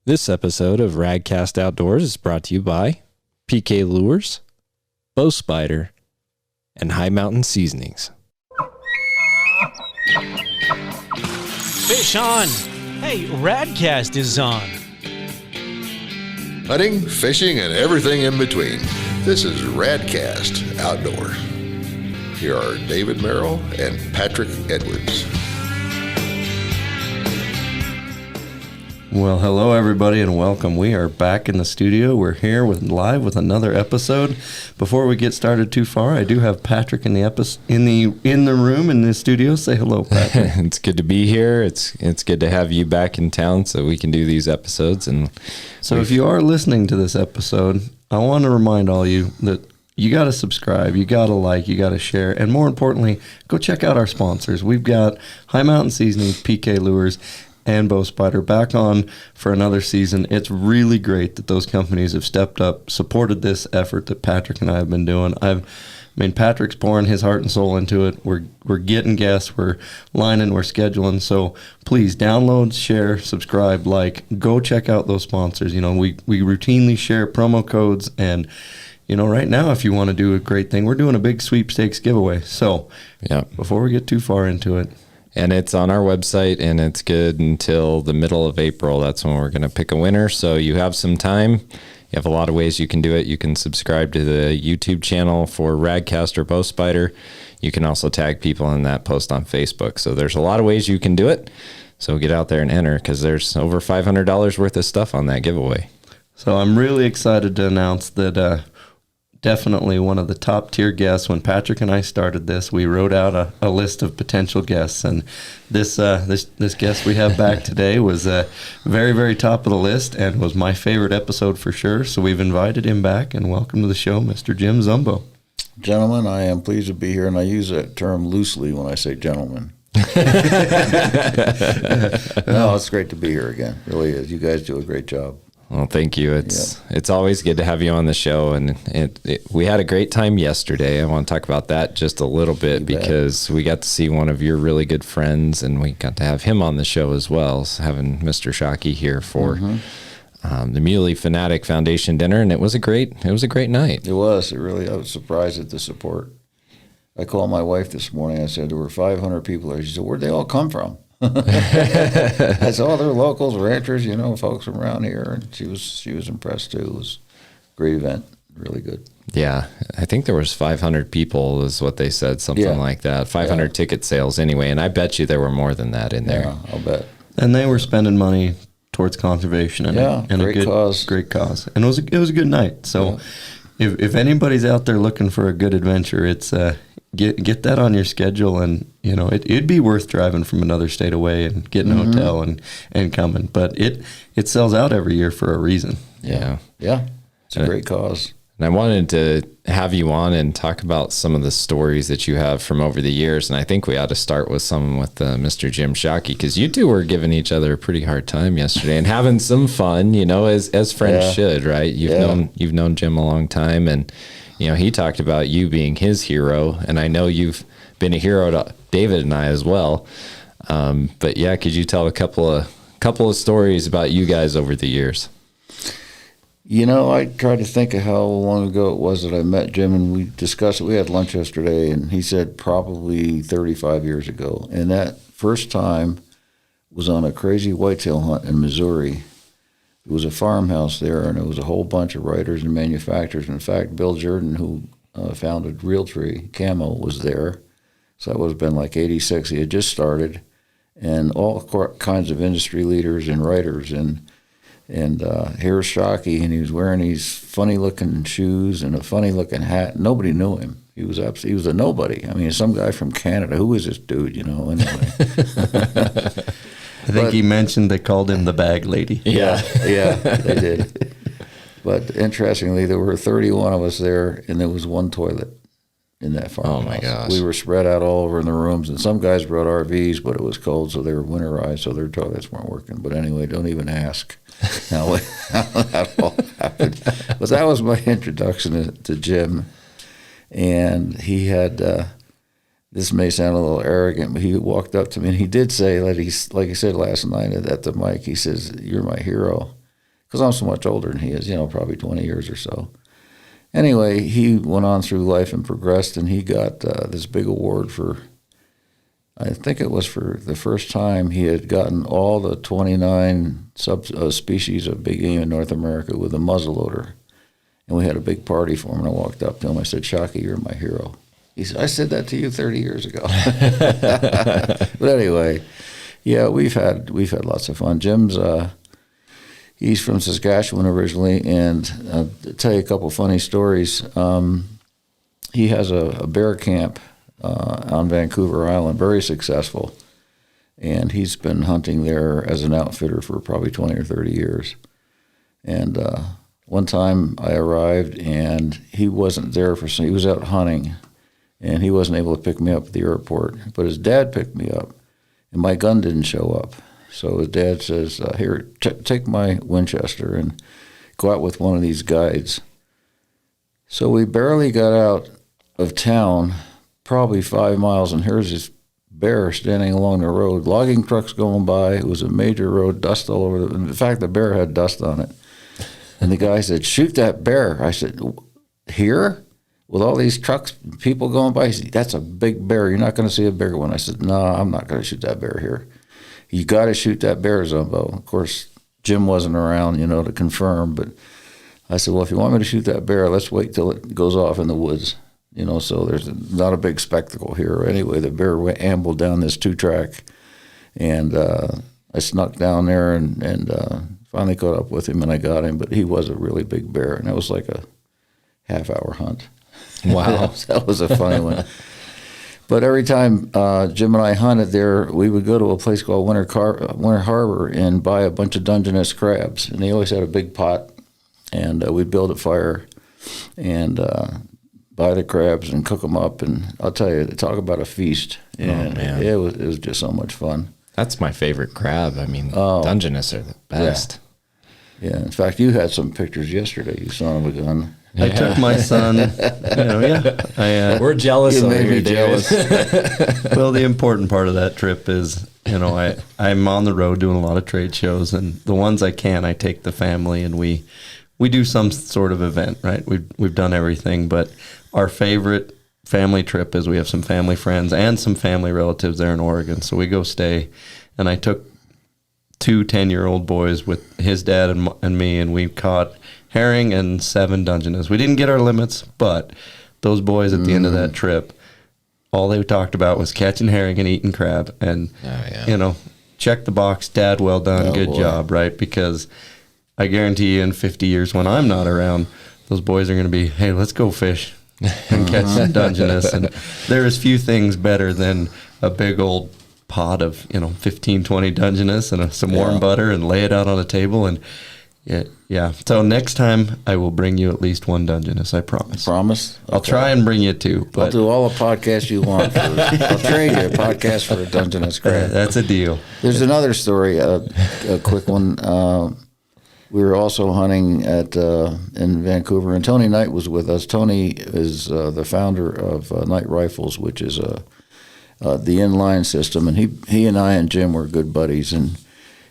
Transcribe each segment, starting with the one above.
This episode of Radcast Outdoors is brought to you by PK Lures, Bow Spider, and High Mountain Seasonings. Fish on! Hey, Radcast is on! Hunting, fishing, and everything in between. This is Radcast Outdoors. Here are David Merrill and Patrick Edwards. Well, hello everybody and welcome. We are back in the studio. We're here live with another episode. Before we get started too far, I do have Patrick in the room in the studio. Say hello, Patrick. It's good to be here. It's good to have you back in town so we can do these episodes. And so if you are listening to this episode, I want to remind all you that you got to subscribe, you got to like, you got to share, and more importantly, go check out our sponsors. We've got High Mountain Seasonings, PK Lures, and Bow Spider back on for another season. It's really great that those companies have stepped up, supported this effort that Patrick and I have been doing. Patrick's pouring his heart and soul into it. We're getting guests, we're lining, we're scheduling. So please download, share, subscribe, like, go check out those sponsors. You know, we routinely share promo codes, and you know, right now, if you want to do a great thing, we're doing a big sweepstakes giveaway. So yeah, before we get too far into it. And it's on our website, and it's good until the middle of April. That's when we're going to pick a winner. So you have some time. You have a lot of ways you can do it. You can subscribe to the YouTube channel for Radcast or Bow Spider. You can also tag people in that post on Facebook. So there's a lot of ways you can do it. So get out there and enter, because there's over $500 worth of stuff on that giveaway. So I'm really excited to announce that definitely one of the top tier guests. When Patrick and I started this, we wrote out a list of potential guests, and this guest we have back today was very, very top of the list and was my favorite episode for sure. So we've invited him back, and welcome to the show, Mr. Jim Zumbo. Gentlemen, I am pleased to be here, and I use that term loosely when I say gentlemen. No, it's great to be here again. It really is. You guys do a great job. Well, thank you. It's always good to have you on the show, and we had a great time yesterday. I want to talk about that just a little bit because we got to see one of your really good friends, and we got to have him on the show as well, so having Mr. Shockey here for the Muley Fanatic Foundation dinner, and it was a great night. It was. I was surprised at the support. I called my wife this morning. I said there were 500 people there. She said, "Where'd they all come from?" I saw they're locals, ranchers, you know, folks from around here, and she was impressed too. It was a great event, really good. Yeah, I think there was 500 people is what they said, something like that. 500 ticket sales anyway, and I bet you there were more than that in there. Yeah, I'll bet. And they were spending money towards conservation and great cause. Great cause, and it was a good night. So if anybody's out there looking for a good adventure, it's Get that on your schedule, and you know it'd be worth driving from another state away and getting a hotel and coming. But it sells out every year for a reason. Yeah, it's a great cause. And I wanted to have you on and talk about some of the stories that you have from over the years. And I think we ought to start with Mr. Jim Shockey, because you two were giving each other a pretty hard time yesterday and having some fun, you know, as friends should, right? You've known Jim a long time, and you know, he talked about you being his hero, and I know you've been a hero to David and I as well. But yeah, could you tell a couple of stories about you guys over the years? You know, I tried to think of how long ago it was that I met Jim, and we discussed it. We had lunch yesterday, and he said probably 35 years ago. And that first time was on a crazy whitetail hunt in Missouri. It was a farmhouse there, and it was a whole bunch of writers and manufacturers. In fact, Bill Jordan, who founded Realtree Camo, was there. So that would have been like 86. He had just started, and all kinds of industry leaders and writers. And here's Shockey, and he was wearing these funny-looking shoes and a funny-looking hat. Nobody knew him. He was a nobody. I mean, some guy from Canada. Who is this dude, you know, anyway. I think he mentioned they called him the bag lady. Yeah, they did. But interestingly, there were 31 of us there, and there was one toilet in that farmhouse. Oh, my gosh. We were spread out all over in the rooms, and some guys brought RVs, but it was cold, so they were winterized, so their toilets weren't working. But anyway, don't even ask how that all happened. But that was my introduction to Jim, and he had... this may sound a little arrogant, but he walked up to me and he did say that like he said last night at the mic, he says, "You're my hero." because I'm so much older than he is, probably 20 years or so. Anyway, he went on through life and progressed, and he got this big award for, I think it was for the first time he had gotten all the 29 species of big game in North America with a muzzleloader. And we had a big party for him, and I walked up to him. I said, Shockey, you're my hero. He said, I said that to you 30 years ago. But anyway, yeah, we've had lots of fun. Jim's he's from Saskatchewan originally, and I'll tell you a couple funny stories. He has a bear camp on Vancouver Island, very successful, and he's been hunting there as an outfitter for probably 20 or 30 years. And one time I arrived, and he wasn't there he was out hunting, and he wasn't able to pick me up at the airport, but his dad picked me up, and my gun didn't show up. So his dad says, here, take my Winchester and go out with one of these guides. So we barely got out of town, probably 5 miles, and here's this bear standing along the road, logging trucks going by. It was a major road, dust all over it. In fact, the bear had dust on it. And the guy said, shoot that bear. I said, here? With all these trucks, people going by? He said, that's a big bear. You're not going to see a bigger one. I said, no, I'm not going to shoot that bear here. You got to shoot that bear, Zumbo. Of course, Jim wasn't around, to confirm. But I said, well, if you want me to shoot that bear, let's wait till it goes off in the woods. So there's not a big spectacle here. Anyway, the bear ambled down this 2-track, and I snuck down there and finally caught up with him, and I got him. But he was a really big bear, and it was like a half-hour hunt. Wow. That was a funny one. But every time Jim and I hunted there, we would go to a place called Winter Harbor and buy a bunch of Dungeness crabs. And they always had a big pot, and we'd build a fire and buy the crabs and cook them up. And I'll tell you, talk about a feast. And man. It was just so much fun. That's my favorite crab. I mean, Dungeness are the best. Yeah. In fact, you had some pictures yesterday, you son of a gun. I took my son. We're jealous of made you, me David. Well, the important part of that trip is, I'm on the road doing a lot of trade shows, and the ones I can, I take the family, and we do some sort of event, right? We've done everything, but our favorite family trip is we have some family friends and some family relatives there in Oregon, so we go stay, and I took 2 10-year-old boys with his dad and me, and we caught herring and 7 Dungeness. We didn't get our limits, but those boys at the end of that trip, all they talked about was catching herring and eating crab. And, check the box, Dad, well done, good job, right? Because I guarantee you in 50 years when I'm not around, those boys are going to be, hey, let's go fish and catch some Dungeness. And there is few things better than a big old pot of, 15, 20 Dungeness and some warm butter and lay it out on a table. And yeah. So next time I will bring you at least 1 Dungeness, I promise. Promise? I'll try and bring you 2. But I'll do all the podcasts you want. I'll trade you a podcast for a Dungeness crab. That's a deal. There's another story, a quick one. We were also hunting in Vancouver, and Tony Knight was with us. Tony is the founder of Knight Rifles, which is the inline system, and he and I and Jim were good buddies, and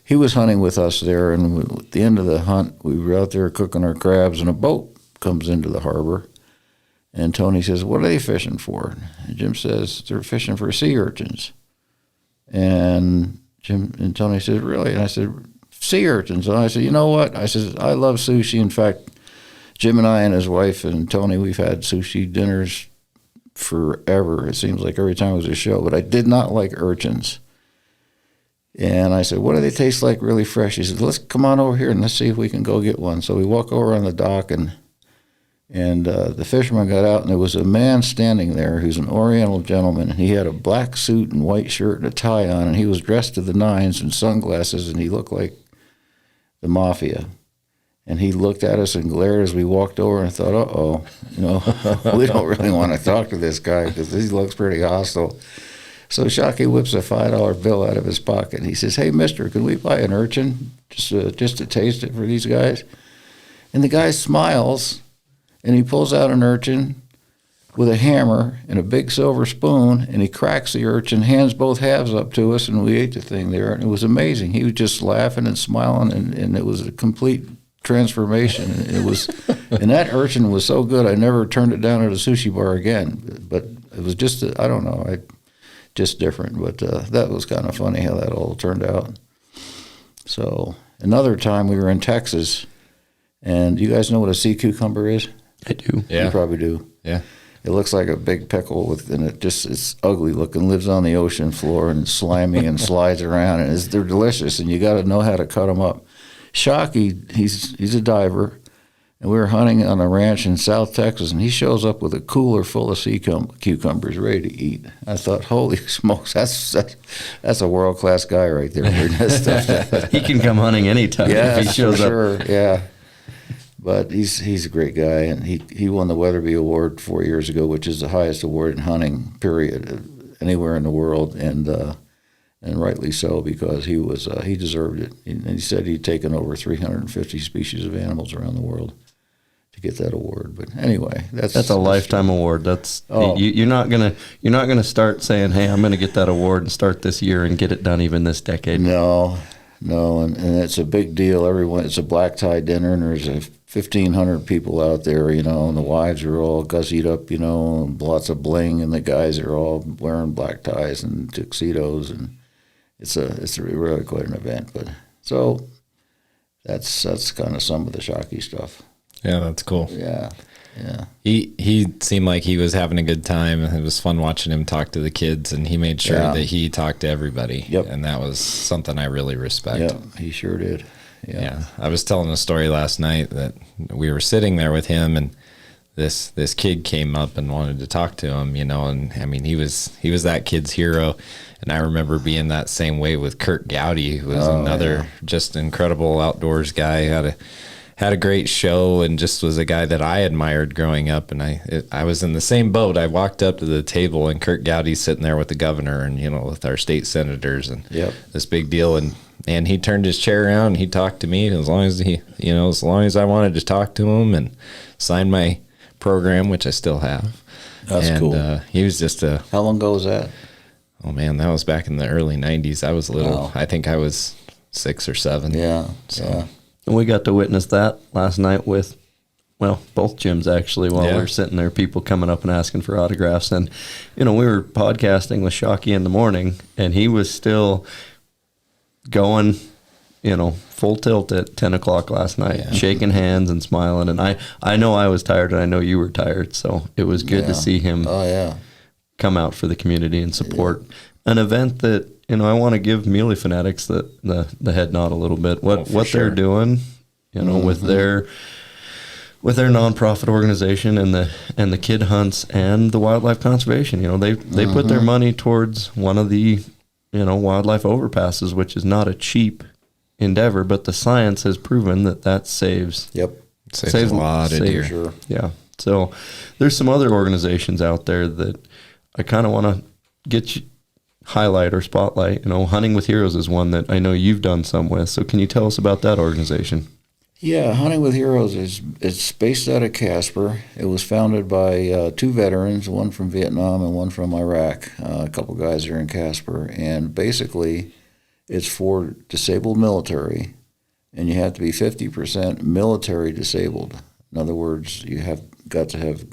he was hunting with us there, and at the end of the hunt, we were out there cooking our crabs, and a boat comes into the harbor, and Tony says, what are they fishing for? And Jim says, they're fishing for sea urchins. And Tony says, really? And I said, sea urchins. And I said, you know what? I said, I love sushi. In fact, Jim and I and his wife and Tony, we've had sushi dinners forever. It seems like every time it was a show, but I did not like urchins. And I said, what do they taste like really fresh? He said, let's come on over here and let's see if we can go get one. So we walk over on the dock, and the fisherman got out, and there was a man standing there who's an Oriental gentleman, and he had a black suit and white shirt and a tie on, and he was dressed to the nines and sunglasses, and he looked like the mafia. And he looked at us and glared as we walked over, and I thought, uh-oh, we don't really want to talk to this guy because he looks pretty hostile. So Shockey whips a $5 bill out of his pocket. He says, hey, mister, can we buy an urchin just to taste it for these guys? And the guy smiles, and he pulls out an urchin with a hammer and a big silver spoon, and he cracks the urchin, hands both halves up to us, and we ate the thing there. And it was amazing. He was just laughing and smiling, and it was a complete transformation. It was, and that urchin was so good, I never turned it down at a sushi bar again. But it was just, I don't know, just different. But that was kind of funny how that all turned out. So another time we were in Texas, and you guys know what a sea cucumber is? I do. Yeah. You probably do. Yeah. It looks like a big pickle and it's ugly looking, lives on the ocean floor and it's slimy and slides around, and they're delicious, and you got to know how to cut them up. Shockey, he's a diver, and we were hunting on a ranch in South Texas, and he shows up with a cooler full of sea cucumbers ready to eat. I thought, holy smokes, that's a world-class guy right there. That stuff. He can come hunting anytime Yeah, if he shows for up. sure. Yeah. But he's a great guy, and he won the Weatherby Award 4 years ago, which is the highest award in hunting, period, anywhere in the world, and rightly so, because he deserved it. And he said he'd taken over 350 species of animals around the world to get that award. But anyway, that's a lifetime award. That's you're not gonna start saying, "Hey, I'm gonna get that award and start this year and get it done even this decade." No, and it's a big deal. It's a black tie dinner, and there's 1,500 people out there, and the wives are all gussied up, and lots of bling, and the guys are all wearing black ties and tuxedos, and it's really quite an event. But so that's kind of some of the Shockey stuff. Yeah, that's cool. Yeah. He seemed like he was having a good time. It was fun watching him talk to the kids, and he made sure that he talked to everybody. Yep. And that was something I really respect. Yep, he sure did. Yeah. I was telling a story last night that we were sitting there with him, and this kid came up and wanted to talk to him, and I mean, he was that kid's hero. And I remember being that same way with Kurt Gowdy, who was another just incredible outdoors guy. Had a great show, and just was a guy that I admired growing up. And I was in the same boat. I walked up to the table, and Kurt Gowdy's sitting there with the governor and with our state senators and this big deal. And he turned his chair around and he talked to me. As long as I wanted to talk to him, and signed my program, which I still have. That's cool. He was just How long ago was that? Oh man, that was back in the early '90s. I was little. Wow. I think I was 6 or 7. Yeah. And we got to witness that last night with, both gyms actually, while we were sitting there, people coming up and asking for autographs. And, we were podcasting with Shockey in the morning, and he was still going, full tilt at 10 o'clock last night, shaking hands and smiling. And I know I was tired, and I know you were tired, so it was good to see him come out for the community and support an event that, I want to give Muley Fanatics the head nod a little bit. What they're doing, with their nonprofit organization and the kid hunts and the wildlife conservation. They put their money towards one of the wildlife overpasses, which is not a cheap endeavor, but the science has proven that saves. Yep. Saves a lot of deer. Sure. Yeah. So there's some other organizations out there that I kind of want to highlight or spotlight. Hunting with Heroes is one that I know you've done some with. So can you tell us about that organization? Yeah, Hunting with Heroes it's based out of Casper. It was founded by 2 veterans, one from Vietnam and one from Iraq. A couple guys are in Casper, and basically it's for disabled military, and you have to be 50% military disabled. In other words, you have got to have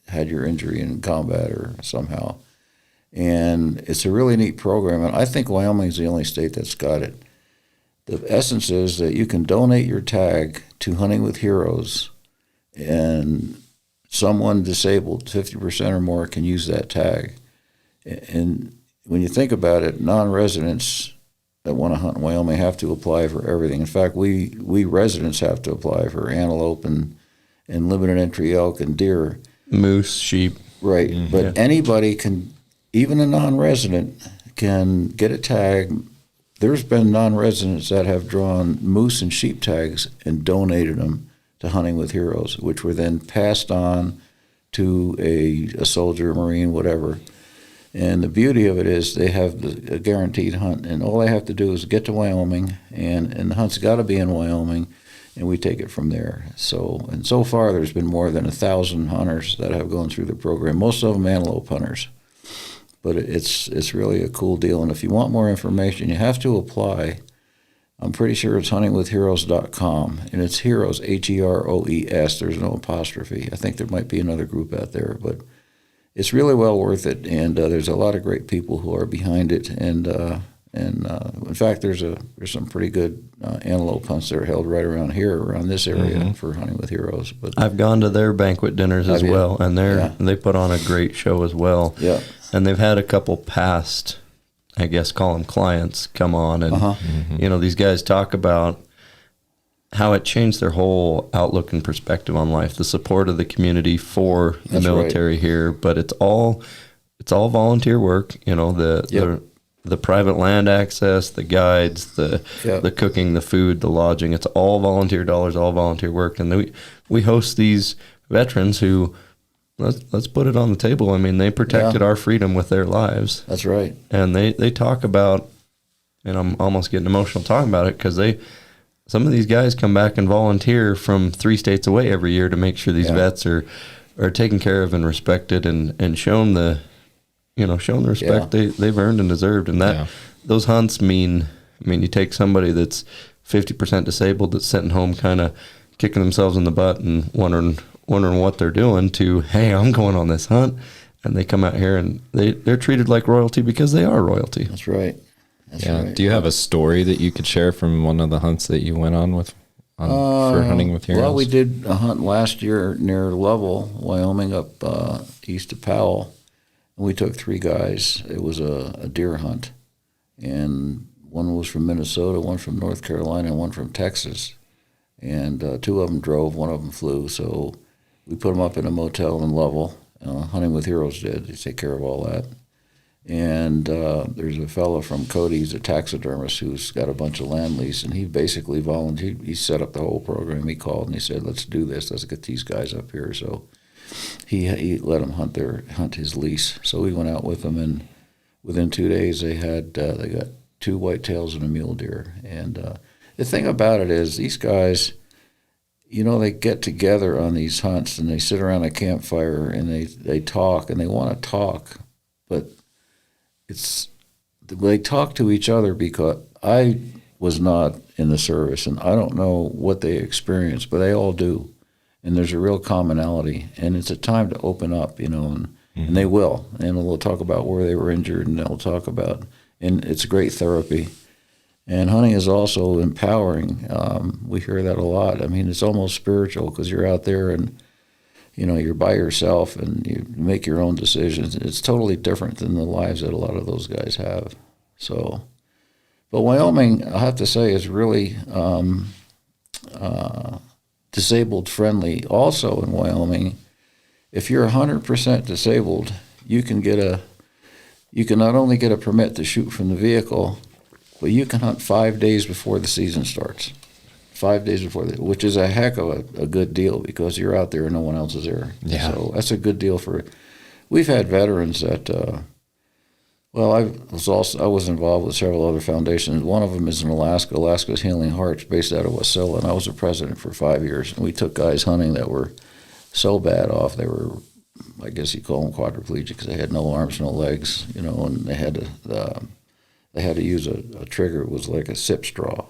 had your injury in combat or somehow. And it's a really neat program, and I think Wyoming is the only state that's got it. The essence is that you can donate your tag to Hunting with Heroes, and someone disabled, 50% or more, can use that tag. And when you think about it, non-residents that want to hunt in Wyoming have to apply for everything. In fact, we residents have to apply for antelope and limited entry elk and deer. Moose, sheep. Right, but anybody can, even a non-resident, can get a tag. There's been non-residents that have drawn moose and sheep tags and donated them to Hunting with Heroes, which were then passed on to a soldier, Marine, whatever. And the beauty of it is they have a guaranteed hunt, and all they have to do is get to Wyoming, and the hunt's got to be in Wyoming, and we take it from there. So far there's been more than 1,000 hunters that have gone through the program, most of them antelope hunters. But it's really a cool deal, and if you want more information, you have to apply. I'm pretty sure it's huntingwithheroes.com, and it's Heroes, Heroes. There's no apostrophe. I think there might be another group out there, but it's really well worth it, and there's a lot of great people who are behind it, and in fact, there's some pretty good antelope hunts that are held right around here, around this area for Hunting with Heroes. But I've gone to their banquet dinners as well, and they put on a great show as well. Yeah, and they've had a couple past, I guess, call them clients, come on, and you know, these guys talk about how it changed their whole outlook and perspective on life, the support of the community for the military here, but it's all volunteer work. You know, the private land access, the guides, the cooking, the food, the lodging, it's all volunteer dollars, all volunteer work. And we host these veterans who, let's put it on the table. I mean, they protected our freedom with their lives. That's right. And they talk about, and I'm almost getting emotional talking about it, because some of these guys come back and volunteer from 3 states away every year to make sure these vets are taken care of and respected and shown the respect they've earned and deserved. And those hunts mean, you take somebody that's 50% disabled that's sitting home kind of kicking themselves in the butt and wondering what they're doing, to, hey, I'm going on this hunt, and they come out here and they're treated like royalty because they are royalty. That's right. That's right. Do you have a story that you could share from one of the hunts that you went on for Hunting with Heroes? Well, we did a hunt last year near Lovell, Wyoming, up east of Powell. And we took 3 guys. It was a deer hunt. And one was from Minnesota, one from North Carolina, and one from Texas. And 2 of them drove, 1 of them flew. So we put them up in a motel in Lovell. Hunting with Heroes did. They take care of all that. And there's a fellow from Cody, he's a taxidermist, who's got a bunch of land lease, and he basically volunteered. He set up the whole program. He called and he said, let's do this. Let's get these guys up here. So he let them hunt his lease. So we went out with them, and within 2 days they got 2 whitetails and a mule deer. And the thing about it is, these guys, they get together on these hunts, and they sit around a campfire, and they talk, and they want to talk, but they talk to each other, because I was not in the service, and I don't know what they experienced, but they all do. And there's a real commonality, and it's a time to open up, and they will. And they'll talk about where they were injured, and they'll talk about, and it's great therapy. And hunting is also empowering. We hear that a lot. I mean, it's almost spiritual, because you're out there and, you're by yourself and you make your own decisions. It's totally different than the lives that a lot of those guys have. So, but Wyoming, I have to say, is really disabled friendly. Also in Wyoming, if you're 100% disabled, you can not only get a permit to shoot from the vehicle, but you can hunt 5 days before the season starts. 5 days before, which is a heck of a good deal, because you're out there and no one else is there. Yeah. So that's a good deal we've had veterans that, I was involved with several other foundations. One of them is in Alaska. Alaska's Healing Hearts, based out of Wasilla, and I was the president for 5 years. And we took guys hunting that were so bad off, they were, I guess you call them quadriplegic, because they had no arms, no legs, and they had to use a trigger. It was like a sip straw.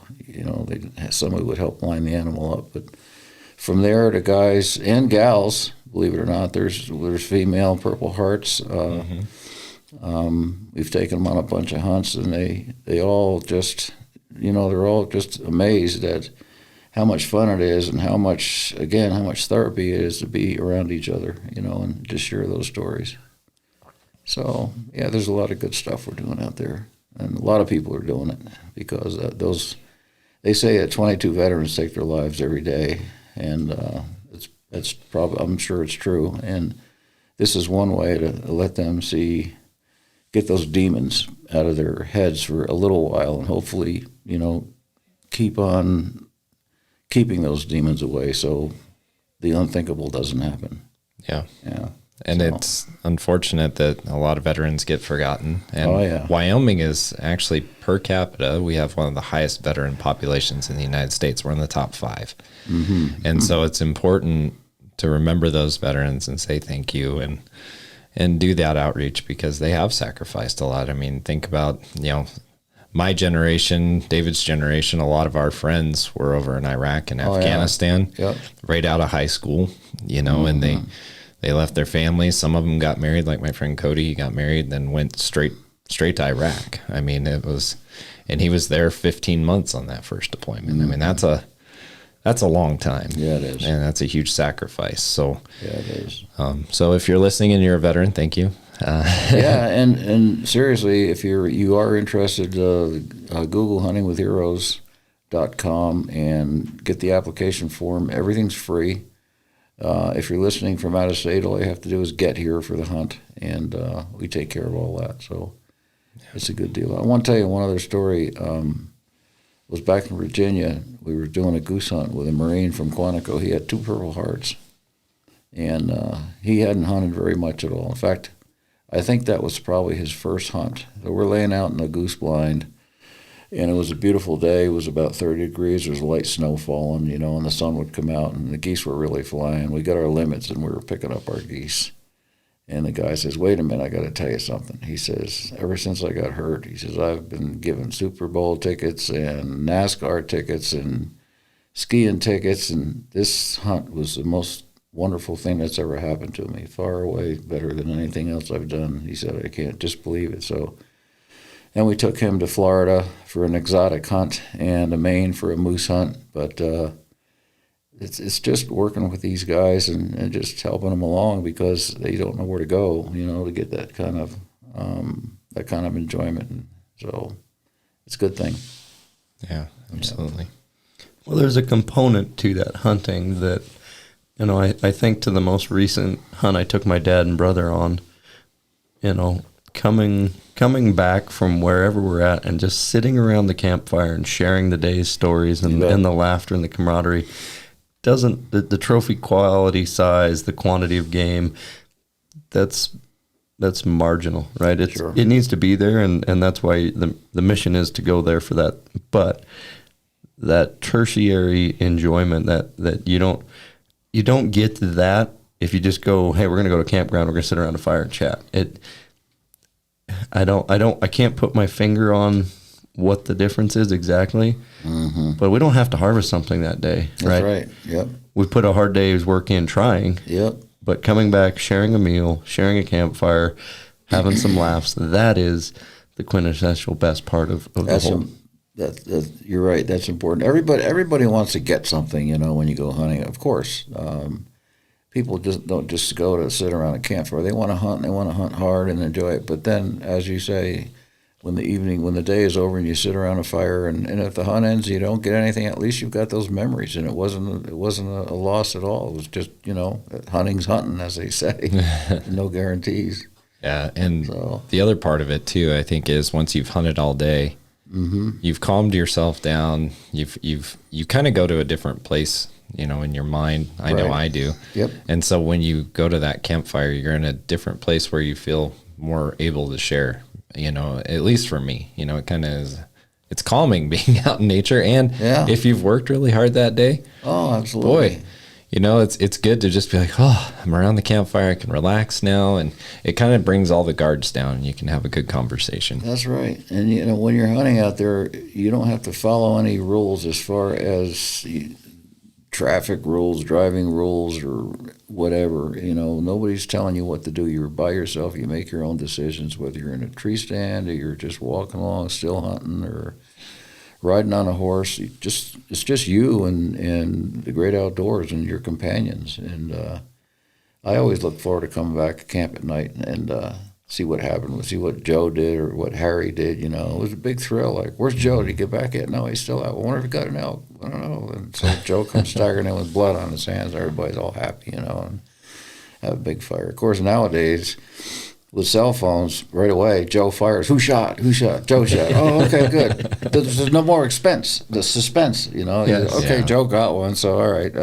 Somebody would help line the animal up. But from there to guys and gals, believe it or not, there's female Purple Hearts. We've taken them on a bunch of hunts, and they all just, they're all just amazed at how much fun it is, and how much therapy it is to be around each other, and just share those stories. So, yeah, there's a lot of good stuff we're doing out there. And a lot of people are doing it, because they say that 22 veterans take their lives every day, and it's probably, I'm sure it's true. And this is one way to let them get those demons out of their heads for a little while, and hopefully, keep on keeping those demons away, so the unthinkable doesn't happen. Yeah. Yeah. And it's unfortunate that a lot of veterans get forgotten. And Wyoming is actually, per capita, we have one of the highest veteran populations in the United States. We're in the top 5. And so it's important to remember those veterans and say thank you, and do that outreach, because they have sacrificed a lot. I mean, think about, my generation, David's generation, a lot of our friends were over in Iraq and Afghanistan, right out of high school, and they left their families. Some of them got married, like my friend Cody. He got married, then went straight to Iraq. I mean, and he was there 15 months on that first deployment. I mean, that's a long time. Yeah, it is. And that's a huge sacrifice. So, yeah, it is. So if you're listening and you're a veteran, thank you. Yeah, and seriously, if you are interested, Google huntingwithheroes.com and get the application form. Everything's free. If you're listening from out of state, all you have to do is get here for the hunt, and we take care of all that. So it's a good deal. I want to tell you one other story. Was back in Virginia. We were doing a goose hunt with a Marine from Quantico. He had 2 Purple Hearts, and he hadn't hunted very much at all. In fact, I think that was probably his first hunt. So we're laying out in a goose blind, and it was a beautiful day. It was about 30 degrees. There was light snow falling, and the sun would come out, and the geese were really flying. We got our limits, and we were picking up our geese. And the guy says, wait a minute, I got to tell you something. He says, ever since I got hurt, he says, I've been given Super Bowl tickets and NASCAR tickets and skiing tickets, and this hunt was the most wonderful thing that's ever happened to me. Far away better than anything else I've done. He said, I can't disbelieve it. So then we took him to Florida for an exotic hunt and to Maine for a moose hunt. But it's just working with these guys and just helping them along because they don't know where to go, to get that kind of enjoyment. And so it's a good thing. Yeah, absolutely. Well, there's a component to that hunting that, I think to the most recent hunt I took my dad and brother on, coming back from wherever we're at and just sitting around the campfire and sharing the day's stories and the laughter and the camaraderie. Doesn't the trophy quality, size, the quantity of game, that's marginal, right? It needs to be there, and that's why the mission is to go there for that. But that tertiary enjoyment that you don't get that if you just go, hey, we're gonna go to a campground, we're gonna sit around a fire and chat. I can't put my finger on what the difference is exactly, but we don't have to harvest something that day, right? That's right. Yep. We put a hard day's work in trying. Yep. But coming back, sharing a meal, sharing a campfire, having some laughs, that is the quintessential best part of the whole. You're right. That's important. Everybody wants to get something, when you go hunting. Of course, people don't just go to sit around a campfire. They want to hunt. And they want to hunt hard and enjoy it. But then, as you say, when the day is over and you sit around a fire, and if the hunt ends, you don't get anything. At least you've got those memories, and it wasn't a loss at all. It was just hunting's hunting, as they say. No guarantees. Yeah, and the other part of it too, I think, is once you've hunted all day, you've calmed yourself down. You kind of go to a different place, in your mind. I know I do. Yep. And so when you go to that campfire, you're in a different place where you feel more able to share. At least for me, it kind of is. It's calming being out in nature, and if you've worked really hard that day, oh, absolutely, boy, it's good to just be like, oh, I'm around the campfire, I can relax now, and it kind of brings all the guards down, and you can have a good conversation. That's right, and when you're hunting out there, you don't have to follow any rules as far as traffic rules, driving rules, or whatever. Nobody's telling you what to do. You're by yourself. You make your own decisions, whether you're in a tree stand or you're just walking along still hunting or riding on a horse. It's just you and the great outdoors and your companions. And I always look forward to coming back to camp at night and see what happened, see what Joe did or what Harry did. It was a big thrill. Like, where's Joe? Did he get back yet? No, he's still out. I wonder if he got an elk. I don't know. And so Joe comes staggering in with blood on his hands. Everybody's all happy, and have a big fire. Of course, nowadays, with cell phones, right away, Joe fires. Who shot? Who shot? Joe shot. Oh, okay, good. There's no more the suspense, Yes. Okay, Yeah. Joe got one, so all right,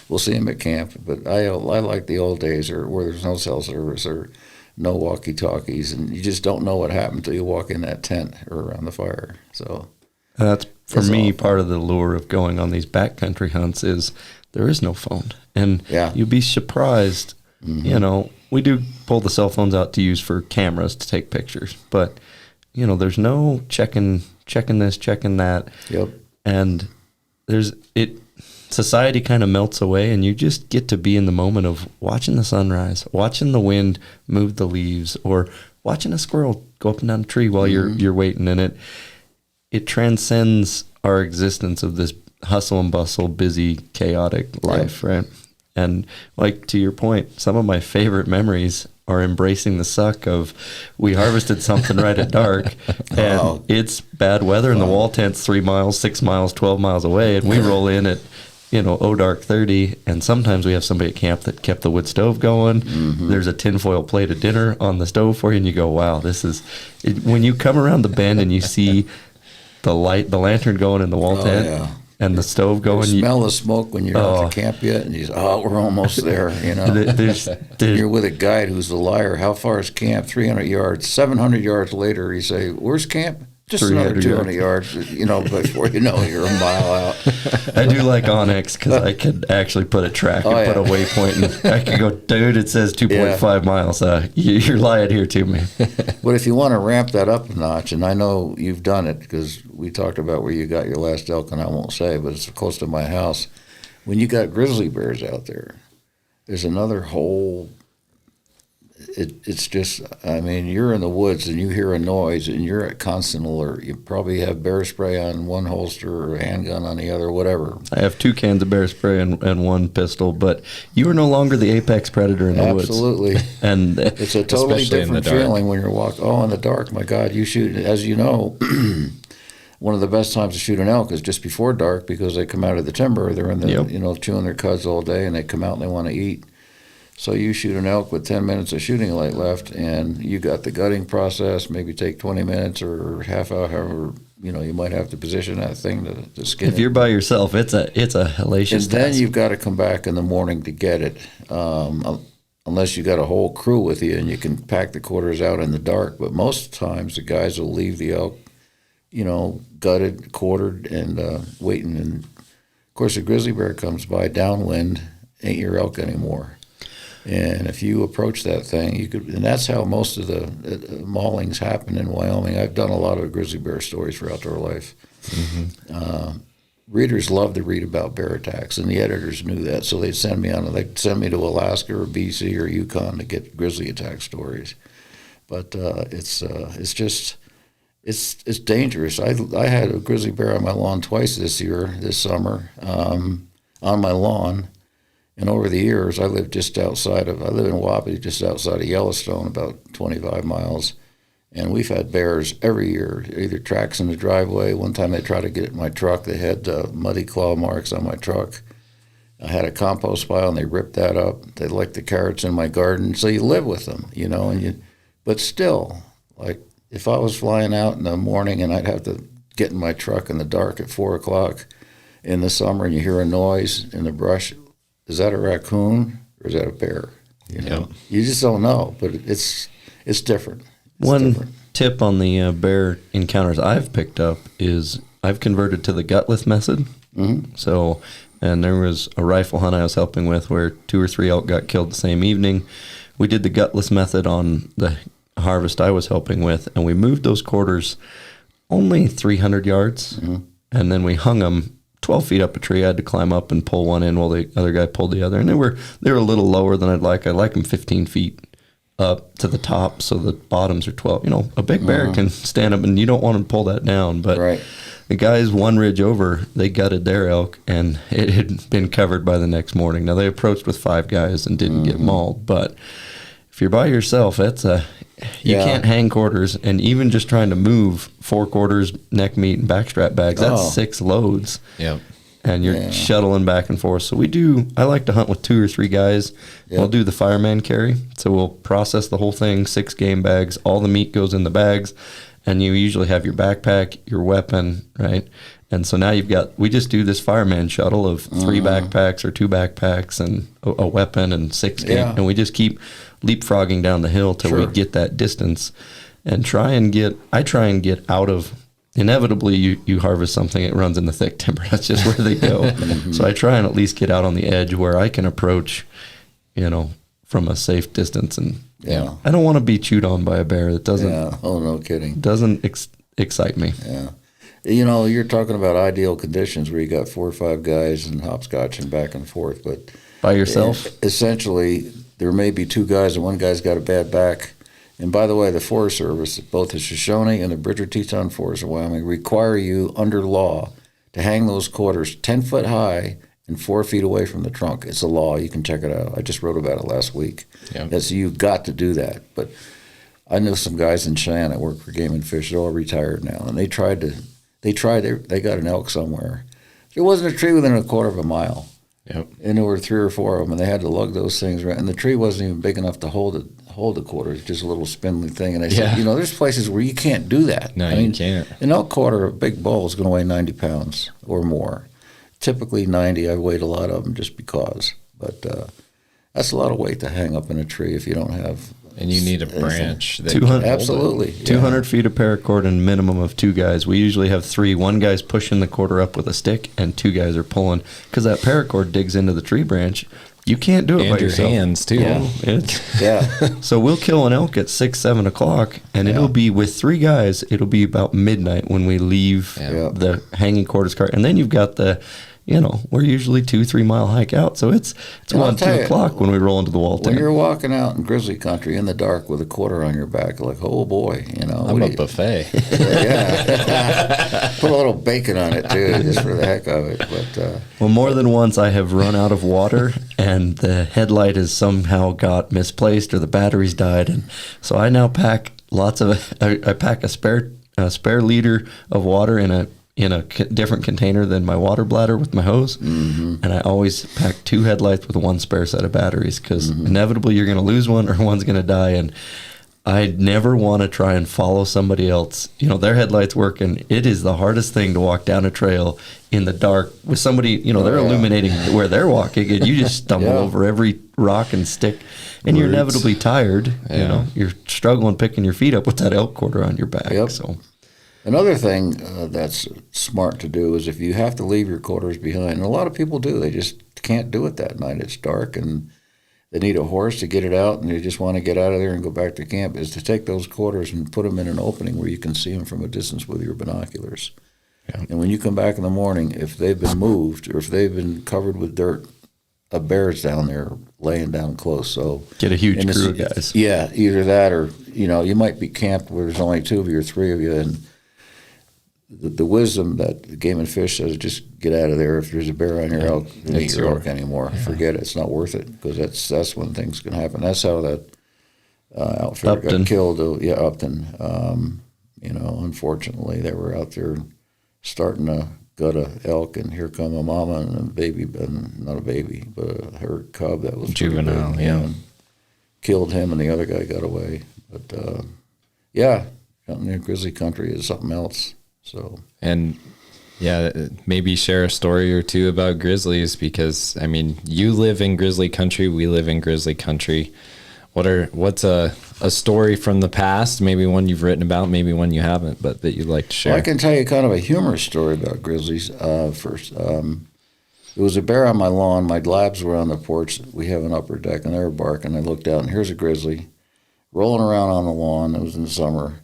we'll see him at camp. But I like the old days where there's no cell service or no walkie-talkies, and you just don't know what happened until you walk in that tent or around the fire. So that's, for me, part of the lure of going on these backcountry hunts is there is no phone. And you'd be surprised, we do pull the cell phones out to use for cameras to take pictures, but, there's no checking checking this, checking that. Yep. And society kind of melts away, and you just get to be in the moment of watching the sunrise, watching the wind move the leaves, or watching a squirrel go up and down a tree while you're waiting. And it transcends our existence of this hustle and bustle, busy, chaotic life, right? And like to your point, some of my favorite memories are embracing the suck of we harvested something right at dark, and it's bad weather, and the wall tent's 3 miles, 6 miles, 12 miles away, and we roll in at dark 30, and sometimes we have somebody at camp that kept the wood stove going. There's a tinfoil plate of dinner on the stove for you, and you go, wow, this is when you come around the bend and you see the lantern going in the wall tent and the stove going. You smell the smoke when you're out to camp yet, and you say, we're almost there, You're with a guide who's a liar. How far is camp? 300 yards. 700 yards later, you say, where's camp? Just another 200 yards, before you know you're a mile out. I do like Onyx because I could actually put a track and put a waypoint, and I could go, dude, it says 2.5 miles. You're lying here to me. But if you want to ramp that up a notch, and I know you've done it because we talked about where you got your last elk, and I won't say, but it's close to my house. When you got grizzly bears out there, there's another whole... It's just, you're in the woods and you hear a noise and you're at constant alert. You probably have bear spray on one holster or a handgun on the other, whatever. I have 2 cans of bear spray and 1 pistol, but you are no longer the apex predator in the woods. Absolutely. And it's a totally different feeling when you're walking. Oh, in the dark, my God, you shoot, as you know, one of the best times to shoot an elk is just before dark because they come out of the timber. They're in the, chewing their cuds all day, and they come out and they want to eat. So you shoot an elk with 10 minutes of shooting light left, and you got the gutting process, maybe take 20 minutes or half hour, however, you might have to position that thing to skin it. If you're by yourself, it's a hellacious task. And then task. You've got to come back in the morning to get it, unless you got a whole crew with you and you can pack the quarters out in the dark. But most times the guys will leave the elk, gutted, quartered, and waiting. And, of course, a grizzly bear comes by downwind, ain't your elk anymore. And if you approach that thing, you could, and that's how most of the maulings happen in Wyoming. I've done a lot of grizzly bear stories for Outdoor Life. Readers love to read about bear attacks, and the editors knew that, so they'd send me to Alaska or BC or Yukon to get grizzly attack stories. But it's dangerous. I had a grizzly bear on my lawn twice this summer, on my lawn. And over the years, I live in Wapiti, just outside of Yellowstone, about 25 miles. And we've had bears every year, either tracks in the driveway. One time they tried to get at my truck. They had muddy claw marks on my truck. I had a compost pile, and they ripped that up. They licked the carrots in my garden. So you live with them, but still, like if I was flying out in the morning and I'd have to get in my truck in the dark at 4 o'clock in the summer and you hear a noise in the brush, is that a raccoon or is that a bear? You just don't know, but it's different. One tip on the bear encounters I've picked up is I've converted to the gutless method. So, and there was a rifle hunt I was helping with where 2 or 3 elk got killed the same evening. We did the gutless method on the harvest I was helping with, and we moved those quarters only 300 yards, and then we hung them 12 feet up a tree. I had to climb up and pull one in while the other guy pulled the other. And they were a little lower than I'd like. I like them 15 feet up to the top, so the bottoms are 12. A big bear can stand up, and you don't want to pull that down. But the guys one ridge over, they gutted their elk, and it had been covered by the next morning. Now, they approached with 5 guys and didn't get mauled. But if you're by yourself, you can't hang quarters, and even just trying to move 4 quarters, neck meat, and backstrap bags, that's 6 loads. Yep. And you're shuttling back and forth. So I like to hunt with 2 or 3 guys. We'll do the fireman carry. So we'll process the whole thing, 6 game bags. All the meat goes in the bags, and you usually have your backpack, your weapon, right? And so now we just do this fireman shuttle of 3 backpacks or 2 backpacks and a weapon and 6 game. And we just keep leapfrogging down the hill till we get that distance and try and get out of, inevitably you harvest something, it runs in the thick timber. That's just where they go. So I try and at least get out on the edge where I can approach, from a safe distance. And I don't want to be chewed on by a bear. That doesn't, oh, no kidding. Doesn't excite me. Yeah. You know, you're talking about ideal conditions where you got 4 or 5 guys and hopscotching back and forth, but By yourself? essentially, there may be 2 guys and one guy's got a bad back. And by the way, the Forest Service, both the Shoshone and the Bridger-Teton Forest of Wyoming, require you under law to hang those quarters 10 foot high and 4 feet away from the trunk. It's a law. You can check it out. I just wrote about it last week. Yeah. You've got to do that. But I know some guys in Cheyenne that work for Game and Fish. They're all retired now, and they got an elk somewhere. There wasn't a tree within a quarter of a mile. Yep. And there were 3 or 4 of them, and they had to lug those things around. And the tree wasn't even big enough to hold the quarter. It's just a little spindly thing. And I said, you know, there's places where you can't do that. No, you can't. An elk quarter, a big bull, is going to weigh 90 pounds or more. Typically 90. I've weighed a lot of them just because. But that's a lot of weight to hang up in a tree if you don't have. And you need a branch. That 200 can hold Absolutely. it. 200 feet of paracord and minimum of 2 guys. We usually have 3. One guy's pushing the quarter up with a stick, and 2 guys are pulling. Because that paracord digs into the tree branch. You can't do it And by your yourself. hands, too. Yeah. It's, Yeah. so we'll kill an elk at 6, 7 o'clock, and it'll be with 3 guys. It'll be about midnight when we leave Yeah. the hanging quarters cart, and then you've got the, you know, we're usually 2-3 mile hike out, so it's And I'll 1, 2 tell you, o'clock when we roll into the wall When tent. you're walking out in grizzly country in the dark with a quarter on your back, like, oh boy, you know. I'm what a do you- buffet. Yeah. Put a little bacon on it, too, just for the heck of it. But Well, more than once I have run out of water, and the headlight has somehow got misplaced or the batteries died, and so I now pack I pack a spare liter of water in a different container than my water bladder with my hose, and I always pack 2 headlights with 1 spare set of batteries because inevitably you're going to lose one or one's going to die, and I never want to try and follow somebody else. You know, their headlights work, and it is the hardest thing to walk down a trail in the dark with somebody, you know, they're illuminating where they're walking, and you just stumble over every rock and stick, and you're inevitably tired. You know, you're struggling picking your feet up with that elk quarter on your back. Yep. So another thing that's smart to do is if you have to leave your quarters behind, and a lot of people do, they just can't do it that night. It's dark, and they need a horse to get it out, and they just want to get out of there and go back to camp, is to take those quarters and put them in an opening where you can see them from a distance with your binoculars. Yeah. And when you come back in the morning, if they've been moved or if they've been covered with dirt, a bear's down there laying down close. So get a huge crew of guys. Yeah, either that or, you know, you might be camped where there's only 2 of you or 3 of you, and the wisdom that Game and Fish says, just get out of there. If there's a bear on your elk, don't eat your elk anymore. Yeah. Forget it. It's not worth it, because that's when things can happen. That's how that outfitter got killed. Upton. You know, unfortunately, they were out there starting to gut a elk, and here come a mama and a baby, not a baby, but her cub that was juvenile, and killed him, and the other guy got away. But out in grizzly country is something else. So, and maybe share a story or 2 about grizzlies, because I mean, you live in grizzly country, we live in grizzly country. What's a story from the past, maybe one you've written about, maybe one you haven't, but that you'd like to share? Well, I can tell you kind of a humorous story about grizzlies. First, there was a bear on my lawn. My labs were on the porch. We have an upper deck, and they were barking. I looked out, and here's a grizzly rolling around on the lawn. It was in the summer,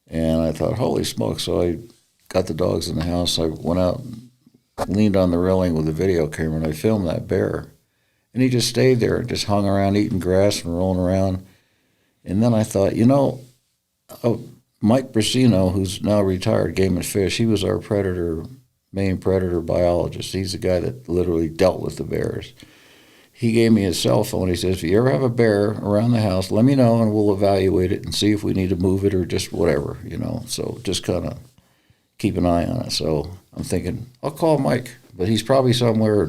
and I thought, holy smoke! So I got the dogs in the house. I went out, leaned on the railing with a video camera, and I filmed that bear. And he just stayed there and just hung around eating grass and rolling around. And then I thought, you know, Mike Brasino, who's now retired, Game and Fish, he was our main predator biologist. He's the guy that literally dealt with the bears. He gave me his cell phone. He says, if you ever have a bear around the house, let me know and we'll evaluate it and see if we need to move it or just whatever, you know. So just kind of keep an eye on it. So I'm thinking, I'll call Mike, but he's probably somewhere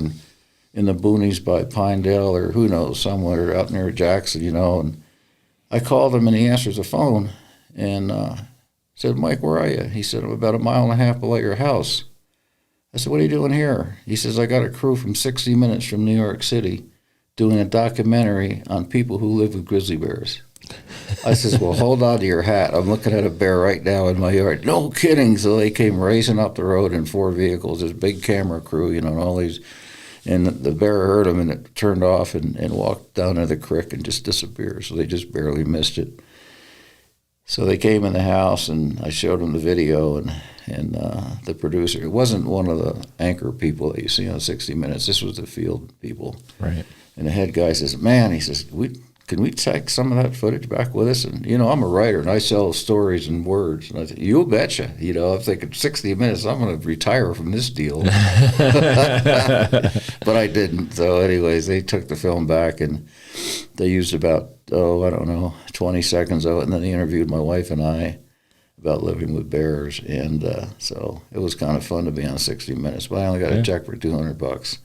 in the boonies by Pinedale or who knows, somewhere out near Jackson, you know. And I called him, and he answers the phone and said, Mike, where are you? He said, I'm about 1.5 miles below your house. I said, what are you doing here? He says, I got a crew from 60 Minutes from New York City doing a documentary on people who live with grizzly bears. I says, well, hold on to your hat. I'm looking at a bear right now in my yard. No kidding. So they came racing up the road in 4 vehicles, this big camera crew, you know, and all these. And the bear heard them, and it turned off and walked down to the creek and just disappeared. So they just barely missed it. So they came in the house, and I showed them the video, and the producer, it wasn't one of the anchor people that you see on 60 Minutes. This was the field people. Right. And the head guy says, man, he says, can we take some of that footage back with us? And, I'm a writer, and I sell stories and words. And I said, you betcha. I'm thinking 60 Minutes, I'm going to retire from this deal. But I didn't. So anyways, they took the film back, and they used about, 20 seconds of it. And then they interviewed my wife and I about living with bears. And so it was kind of fun to be on 60 Minutes. But I only got a check for $200.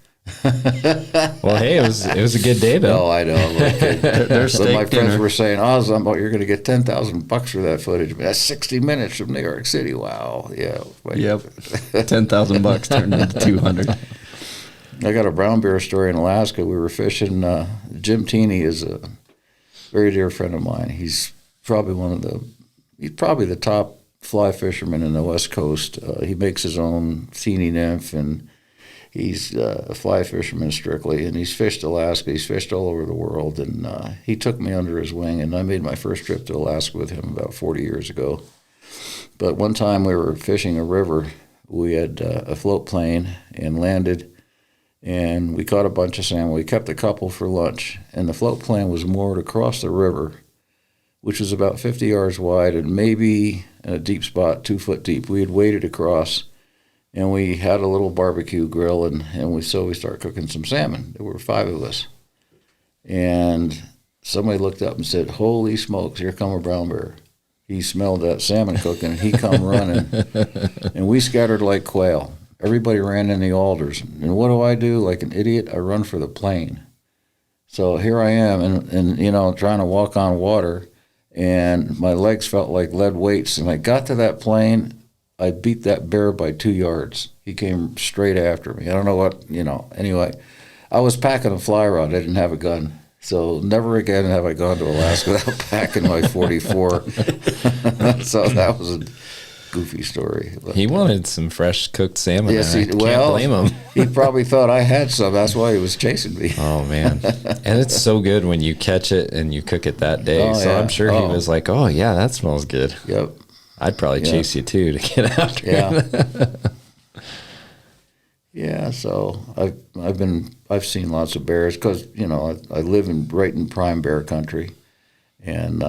Well, hey, it was a good day though. No, I know. So my friends were saying, Zumbo, you're going to get $10,000 for that footage. But that's 60 Minutes from New York City. Wow. Yeah. Yep. $10,000 turned into 200. I got a brown bear story in Alaska. We were fishing. Jim Teeney is a very dear friend of mine. He's probably the top fly fisherman in the West Coast. He makes his own Teeney nymph, and he's a fly fisherman strictly, and he's fished Alaska. He's fished all over the world, and he took me under his wing, and I made my first trip to Alaska with him about 40 years ago. But one time we were fishing a river. We had a float plane and landed, and we caught a bunch of salmon. We kept a couple for lunch, and the float plane was moored across the river, which was about 50 yards wide and maybe in a deep spot, 2 foot deep. We had waded across, and we had a little barbecue grill, and we started cooking some salmon. There were 5 of us. And somebody looked up and said, holy smokes, here come a brown bear. He smelled that salmon cooking, and he come running. And we scattered like quail. Everybody ran in the alders. And what do? Like an idiot, I run for the plane. So here I am, and trying to walk on water, and my legs felt like lead weights. And I got to that plane, I beat that bear by 2 yards. He came straight after me. I don't know what, Anyway, I was packing a fly rod. I didn't have a gun. So never again have I gone to Alaska without packing my 44. So that was a goofy story. But, he wanted some fresh cooked salmon. Yes, Can't blame him. He probably thought I had some. That's why he was chasing me. Oh, man. And it's so good when you catch it and you cook it that day. Oh, so yeah. I'm sure he was like, oh, yeah, that smells good. Yep. I'd probably chase you, too, to get after him. Yeah, so I've seen lots of bears because, I live right in prime bear country. And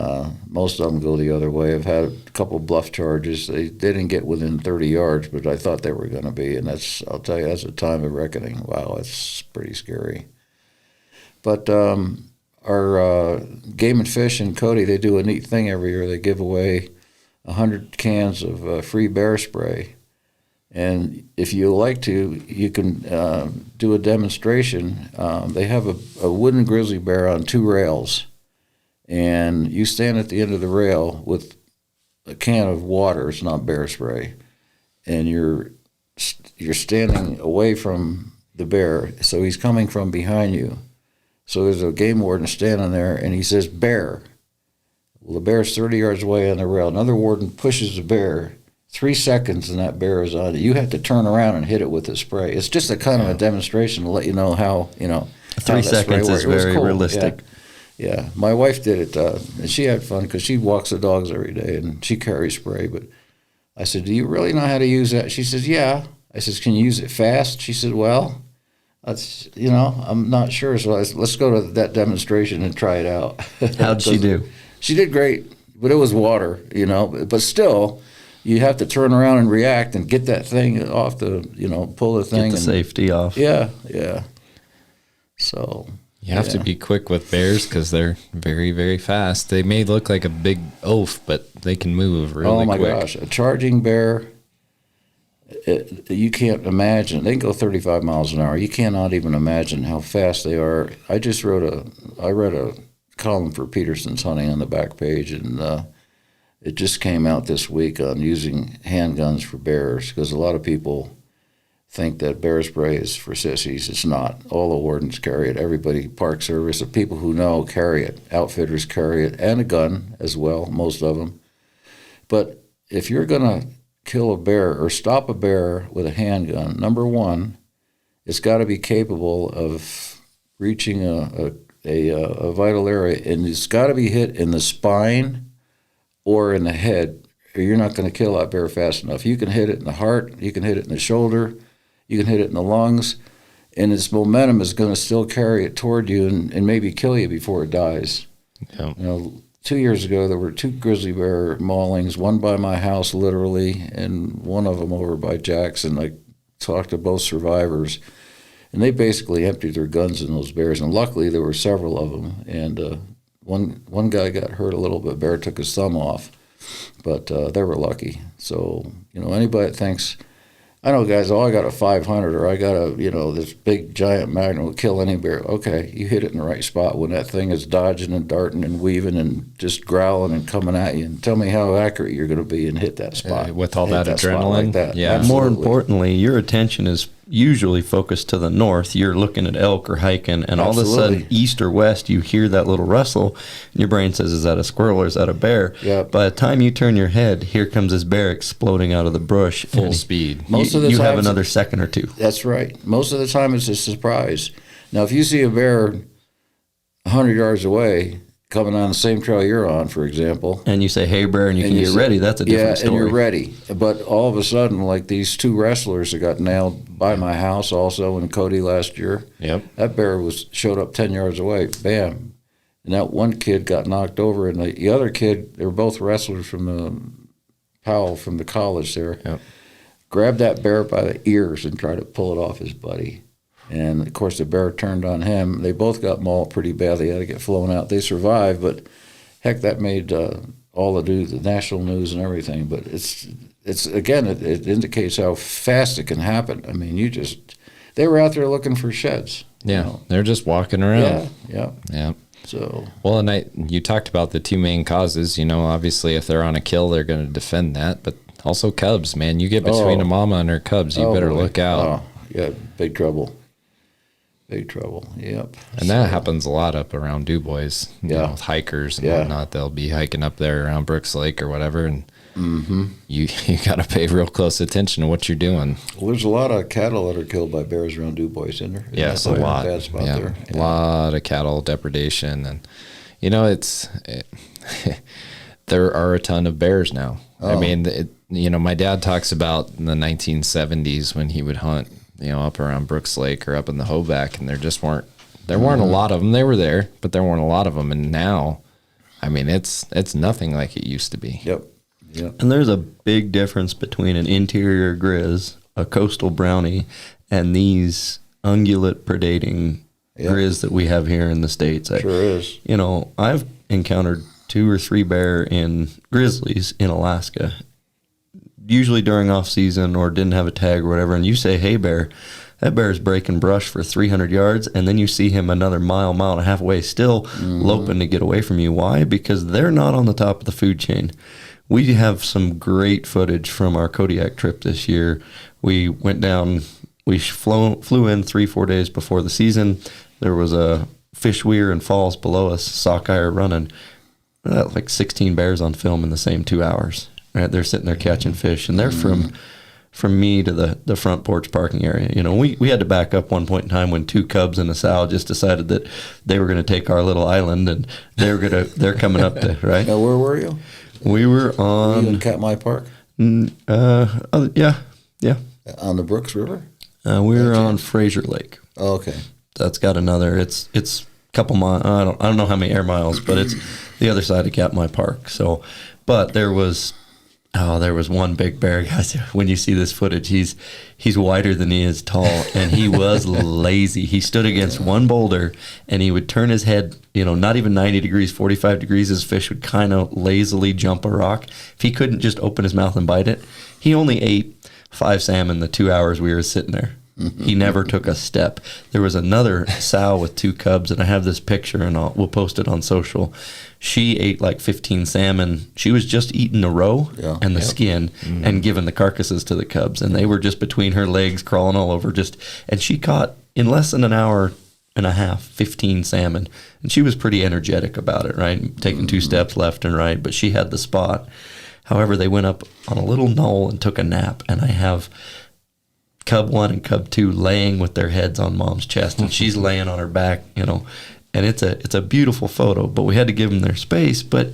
most of them go the other way. I've had a couple bluff charges. They didn't get within 30 yards, but I thought they were going to be. And I'll tell you, that's a time of reckoning. Wow, it's pretty scary. But our Game and Fish in Cody, they do a neat thing every year. They give away 100 cans of free bear spray. And if you like to, you can do a demonstration. They have a wooden grizzly bear on 2 rails. And you stand at the end of the rail with a can of water. It's not bear spray, and you're standing away from the bear, so he's coming from behind you. So there's a game warden standing there, and he says, "Bear." Well, the bear's 30 yards away on the rail. Another warden pushes the bear. 3 seconds, and that bear is on you. You have to turn around and hit it with the spray. It's just a kind of a demonstration to let you know how 3 seconds is very realistic. Yeah, my wife did it, and she had fun because she walks the dogs every day, and she carries spray. But I said, do you really know how to use that? She says, yeah. I says, can you use it fast? She said, well, that's, I'm not sure. So let's go to that demonstration and try it out. How'd she do? She did great, but it was water, But still, you have to turn around and react and get that thing off pull the thing. Get the safety off. Yeah. So... You have to be quick with bears because they're very, very fast. They may look like a big oaf, but they can move really quick. Oh, my gosh. A charging bear, you can't imagine. They can go 35 miles an hour. You cannot even imagine how fast they are. I read a column for Peterson's Hunting on the back page, and it just came out this week on using handguns for bears because a lot of people think that bear spray is for sissies. It's not. All the wardens carry it. Everybody, Park Service, the people who know carry it. Outfitters carry it, and a gun as well, most of them. But if you're going to kill a bear or stop a bear with a handgun, number one, it's got to be capable of reaching a vital area, and it's got to be hit in the spine or in the head, or you're not going to kill that bear fast enough. You can hit it in the heart, you can hit it in the shoulder, you can hit it in the lungs, and its momentum is going to still carry it toward you and maybe kill you before it dies. Yeah. 2 years ago, there were 2 grizzly bear maulings, one by my house, literally, and one of them over by Jackson. I talked to both survivors, and they basically emptied their guns in those bears, and luckily there were several of them, and one guy got hurt a little bit. Bear took his thumb off, but they were lucky. So, anybody that thinks, I know guys, I got a 500 or I got a, this big giant magnum will kill any bear. Okay, you hit it in the right spot when that thing is dodging and darting and weaving and just growling and coming at you. And tell me how accurate you're going to be and hit that spot. With all that adrenaline. Like that. Yeah. More importantly, your attention is usually focused to the north. You're looking at elk or hiking, and all of a sudden, east or west, you hear that little rustle, and your brain says, is that a squirrel or is that a bear? Yep. By the time you turn your head, here comes this bear exploding out of the brush. Full speed. Most of the you time, have another second or two. That's right. Most of the time, it's a surprise. Now, if you see a bear 100 yards away coming on the same trail you're on, for example, And you say, hey, bear, and you can get ready, that's a different story. and you're ready. But all of a sudden, like these 2 wrestlers that got nailed by my house also in Cody last year, Yep. that bear showed up 10 yards away, bam. And that one kid got knocked over, and the other kid, they were both wrestlers from Powell from the college there, Yep. grabbed that bear by the ears and tried to pull it off his buddy. And, of course, the bear turned on him. They both got mauled pretty bad. They had to get flown out. They survived, but, heck, that made all the national news and everything. But it's again, it indicates how fast it can happen. I mean, they were out there looking for sheds. Yeah. They're just walking around. Yeah. So. Well, and you talked about the 2 main causes. Obviously, if they're on a kill, they're going to defend that. But also cubs, man. You get between a mama and her cubs, you better look out. Oh, yeah, big trouble. Big trouble, yep. And that happens a lot up around Du Bois, Yeah. with hikers and whatnot. They'll be hiking up there around Brooks Lake or whatever, and you got to pay real close attention to what you're doing. Well, there's a lot of cattle that are killed by bears around Du Bois, isn't there? Yes, a That's lot. Bad spot there. A lot of cattle depredation, and there are a ton of bears now. I mean, my dad talks about in the 1970s when he would hunt, up around Brooks Lake or up in the Hoback, and there weren't a lot of them. They were there, but there weren't a lot of them. And now, I mean, it's nothing like it used to be. Yep. And there's a big difference between an interior grizz, a coastal brownie, and these ungulate predating grizz that we have here in the States. Sure is. I've encountered 2 or 3 bear in grizzlies in Alaska, usually during off season or didn't have a tag or whatever, and you say, hey, bear, that bear is breaking brush for 300 yards, and then you see him another mile and a half away still loping to get away from you. Why? Because they're not on the top of the food chain. We have some great footage from our Kodiak trip this year. We went down, we flew in 3-4 days before the season. There was a fish weir and falls below us, sockeye are running, like 16 bears on film in the same 2 hours. Right, they're sitting there catching fish, and they're from me to the front porch parking area. We had to back up one point in time when 2 cubs and a sow just decided that they were going to take our little island, and they're coming up to right. Now, where were you? We were on in Katmai Park. Yeah. On the Brooks River. We were on Fraser Lake. Oh, okay. That's got another. It's a couple miles. I don't know how many air miles, but it's the other side of Katmai Park. So, but there was one big bear, guys. When you see this footage, he's wider than he is tall, and he was lazy. He stood against one boulder, and he would turn his head, not even 90 degrees, 45 degrees. His fish would kind of lazily jump a rock. If he couldn't just open his mouth and bite it, he only ate 5 salmon the 2 hours we were sitting there. He never took a step. There was another sow with 2 cubs, and I have this picture, and we'll post it on social. She ate like 15 salmon. She was just eating the roe and the skin and giving the carcasses to the cubs, and they were just between her legs, crawling all over. And she caught, in less than an hour and a half, 15 salmon, and she was pretty energetic about it, right? Taking 2 steps left and right, but she had the spot. However, they went up on a little knoll and took a nap, and I have Cub 1 and Cub 2 laying with their heads on Mom's chest, and she's laying on her back, and it's a beautiful photo, but we had to give them their space. But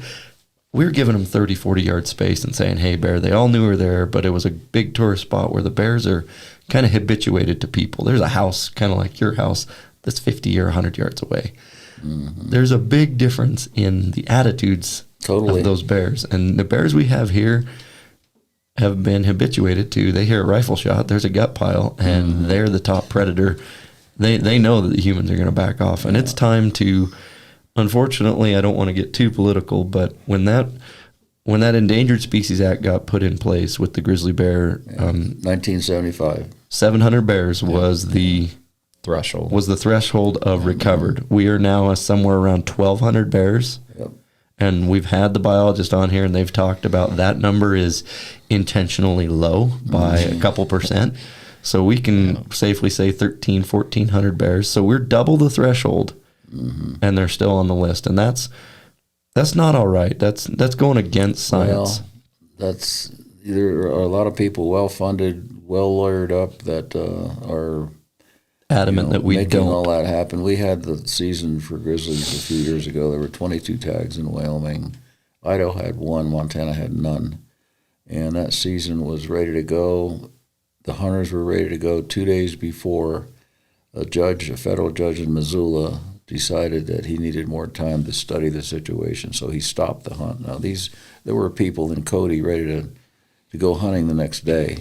we were giving them 30, 40-yard space and saying, hey, bear. They all knew we were there, but it was a big tourist spot where the bears are kind of habituated to people. There's a house kind of like your house that's 50 or 100 yards away. Mm-hmm. There's a big difference in the attitudes of those bears. And the bears we have here have been habituated to, they hear a rifle shot, there's a gut pile, and they're the top predator. They know that the humans are going to back off. And it's time to, unfortunately, I don't want to get too political, but when that Endangered Species Act got put in place with the grizzly bear, 1975, 700 bears was the threshold of recovered. We are now somewhere around 1,200 bears. Yep. And we've had the biologist on here, and they've talked about that number is intentionally low by a couple percent. So we can safely say 1,400 bears. So we're double the threshold, and they're still on the list. And that's not all right. That's going against science. Well, there are a lot of people well-funded, well-lawyered up that are adamant that we making don't. all that happen. We had the season for grizzlies a few years ago. There were 22 tags in Wyoming. Idaho had one. Montana had none. And that season was ready to go. The hunters were ready to go 2 days before a federal judge in Missoula, decided that he needed more time to study the situation, so he stopped the hunt. Now, there were people in Cody ready to go hunting the next day.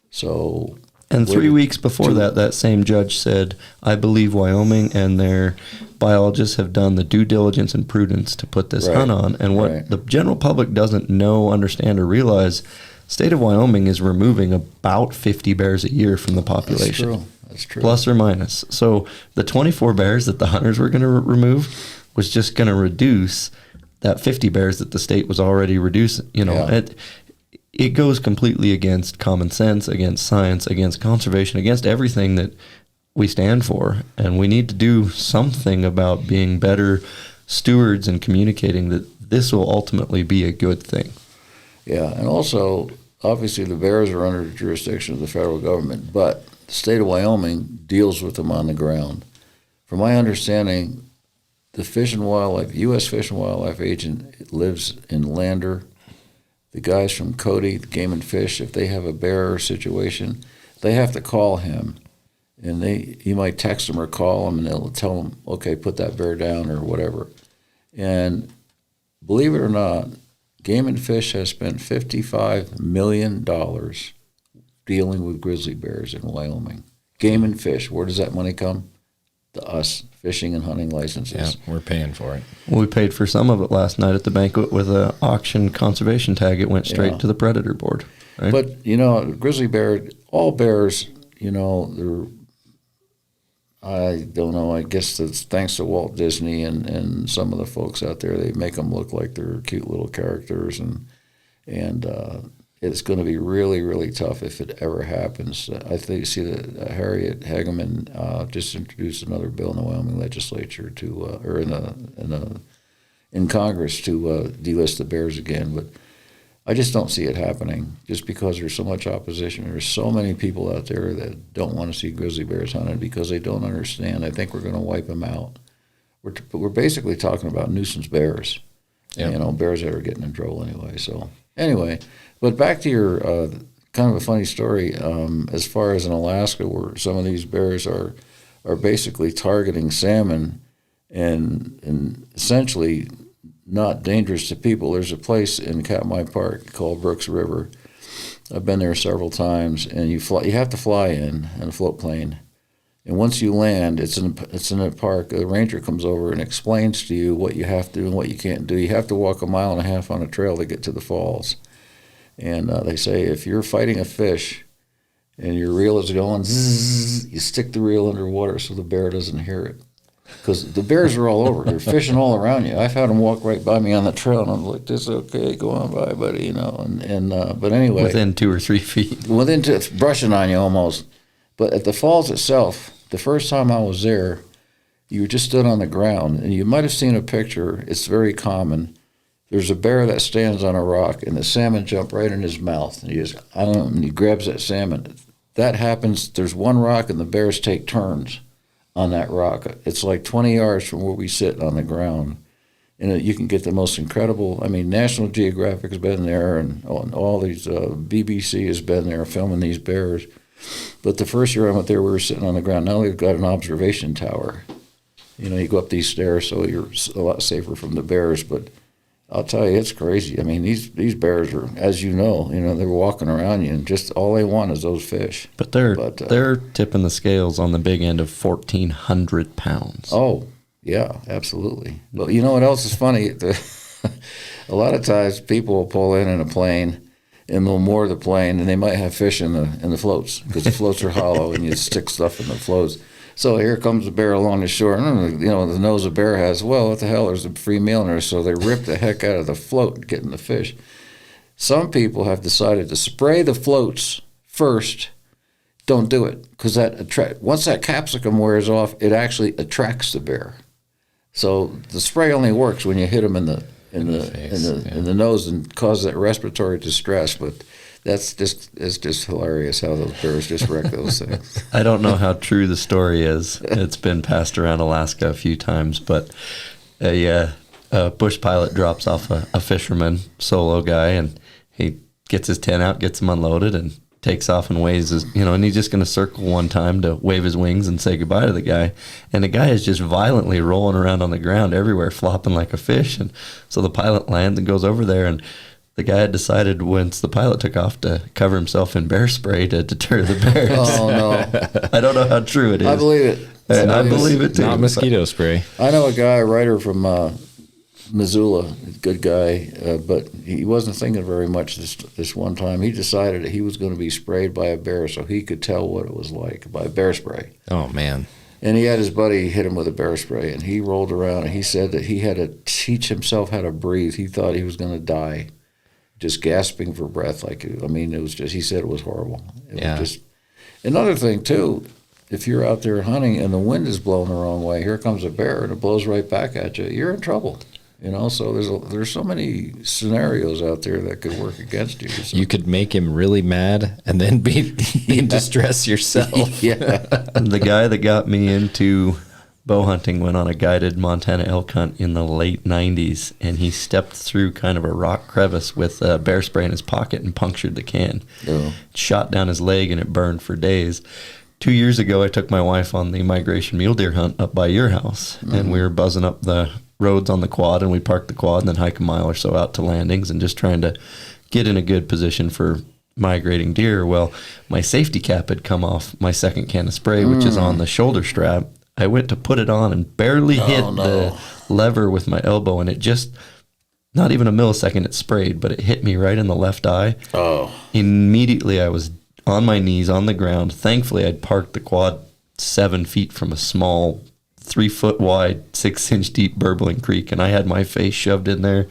So, and 3 weeks before that same judge said, I believe Wyoming and their biologists have done the due diligence and prudence to put this hunt on. And what the general public doesn't know, understand, or realize, state of Wyoming is removing about 50 bears a year from the population. That's true. Plus or minus. So the 24 bears that the hunters were going to remove was just going to reduce that 50 bears that the state was already reducing. It goes completely against common sense, against science, against conservation, against everything that we stand for. And we need to do something about being better stewards and communicating that this will ultimately be a good thing. Yeah, and also, obviously, the bears are under the jurisdiction of the federal government, but the state of Wyoming deals with them on the ground. From my understanding, the U.S. Fish and Wildlife agent lives in Lander. The guys from Cody, the Game and Fish, if they have a bear situation, they have to call him. And you might text them or call them, and they'll tell them, okay, put that bear down or whatever. And believe it or not, Game and Fish has spent $55 million dealing with grizzly bears in Wyoming. Game and Fish, where does that money come? To us, fishing and hunting licenses. Yeah, we're paying for it. We paid for some of it last night at the banquet with an auction conservation tag. It went straight to the predator board. Right? But, grizzly bear, all bears, I don't know, I guess it's thanks to Walt Disney and some of the folks out there, they make them look like they're cute little characters, and it's going to be really, really tough if it ever happens. I think you see that Harriet Hageman just introduced another bill in the Wyoming legislature in Congress to delist the bears again, but I just don't see it happening just because there's so much opposition. There's so many people out there that don't want to see grizzly bears hunted because they don't understand. I think we're going to wipe them out. We're basically talking about nuisance bears, bears that are getting in trouble anyway. So anyway, but back to your kind of a funny story. As far as in Alaska, where some of these bears are basically targeting salmon and essentially not dangerous to people. There's a place in Katmai Park called Brooks River. I've been there several times, and you have to fly in a float plane. And once you land, it's in a park. A ranger comes over and explains to you what you have to do and what you can't do. You have to walk 1.5 miles on a trail to get to the falls. And they say if you're fighting a fish and your reel is going zzz, you stick the reel underwater so the bear doesn't hear it. Because the bears are all over. They're fishing all around you. I've had them walk right by me on the trail, and I'm like, "This is okay, go on by, buddy," But anyway, within 2 or 3 feet, it's brushing on you almost. But at the falls itself, the first time I was there, you just stood on the ground, and you might have seen a picture. It's very common. There's a bear that stands on a rock, and the salmon jump right in his mouth, and he grabs that salmon. That happens. There's one rock, and the bears take turns on that rock. It's like 20 yards from where we sit on the ground. And you can get the most incredible. I mean, National Geographic has been there, and all these BBC has been there filming these bears. But the first year I went there, we were sitting on the ground. Now they've got an observation tower. You know, you go up these stairs, so you're a lot safer from the bears. But I'll tell you, it's crazy. I mean, these bears are, as you know, they're walking around you, and just all they want is those fish. But they're tipping the scales on the big end of 1,400 pounds. Oh, yeah, absolutely. But you know what else is funny? A lot of times people will pull in a plane, and they'll moor the plane, and they might have fish in the floats, because the floats are hollow, and you stick stuff in the floats. So here comes a bear along the shore, and the nose a bear has. Well, what the hell? There's a free meal in there, so they rip the heck out of the float, getting the fish. Some people have decided to spray the floats first. Don't do it, because once that capsicum wears off, it actually attracts the bear. So the spray only works when you hit them in the nose and cause that respiratory distress. But it's just hilarious how those bears just wreck those things. I don't know how true the story is. It's been passed around Alaska a few times, but a bush pilot drops off a fisherman, solo guy, and he gets his tent out, gets him unloaded, and takes off and waves and he's just going to circle one time to wave his wings and say goodbye to the guy. And the guy is just violently rolling around on the ground everywhere, flopping like a fish. And so the pilot lands and goes over there, and the guy had decided once the pilot took off to cover himself in bear spray to deter the bears. Oh, no. I don't know how true it is. I believe it. And I believe it too. Not mosquito spray. I know a writer from Missoula, good guy, but he wasn't thinking very much this one time. He decided that he was going to be sprayed by a bear so he could tell what it was like by bear spray. Oh, man. And he had his buddy hit him with a bear spray, and he rolled around, and he said that he had to teach himself how to breathe. He thought he was going to die, just gasping for breath. It was just, he said it was horrible. Another thing, too, if you're out there hunting and the wind is blowing the wrong way, here comes a bear, and it blows right back at you, you're in trouble. So there's so many scenarios out there that could work against you. So. You could make him really mad and then be in distress yourself. Yeah. The guy that got me into bow hunting went on a guided Montana elk hunt in the late 90s, and he stepped through kind of a rock crevice with bear spray in his pocket and punctured the can. Oh. Shot down his leg, and it burned for days. 2 years ago, I took my wife on the migration mule deer hunt up by your house, and we were buzzing up the roads on the quad, and we parked the quad and then hike a mile or so out to landings and just trying to get in a good position for migrating deer. Well, my safety cap had come off my second can of spray, which is on the shoulder strap. I went to put it on and barely hit the lever with my elbow, and it just, not even a millisecond, it sprayed, but it hit me right in the left eye. Oh. Immediately I was on my knees on the ground. Thankfully, I'd parked the quad 7 feet from a small 3 foot wide, 6 inch deep burbling creek, and I had my face shoved in there.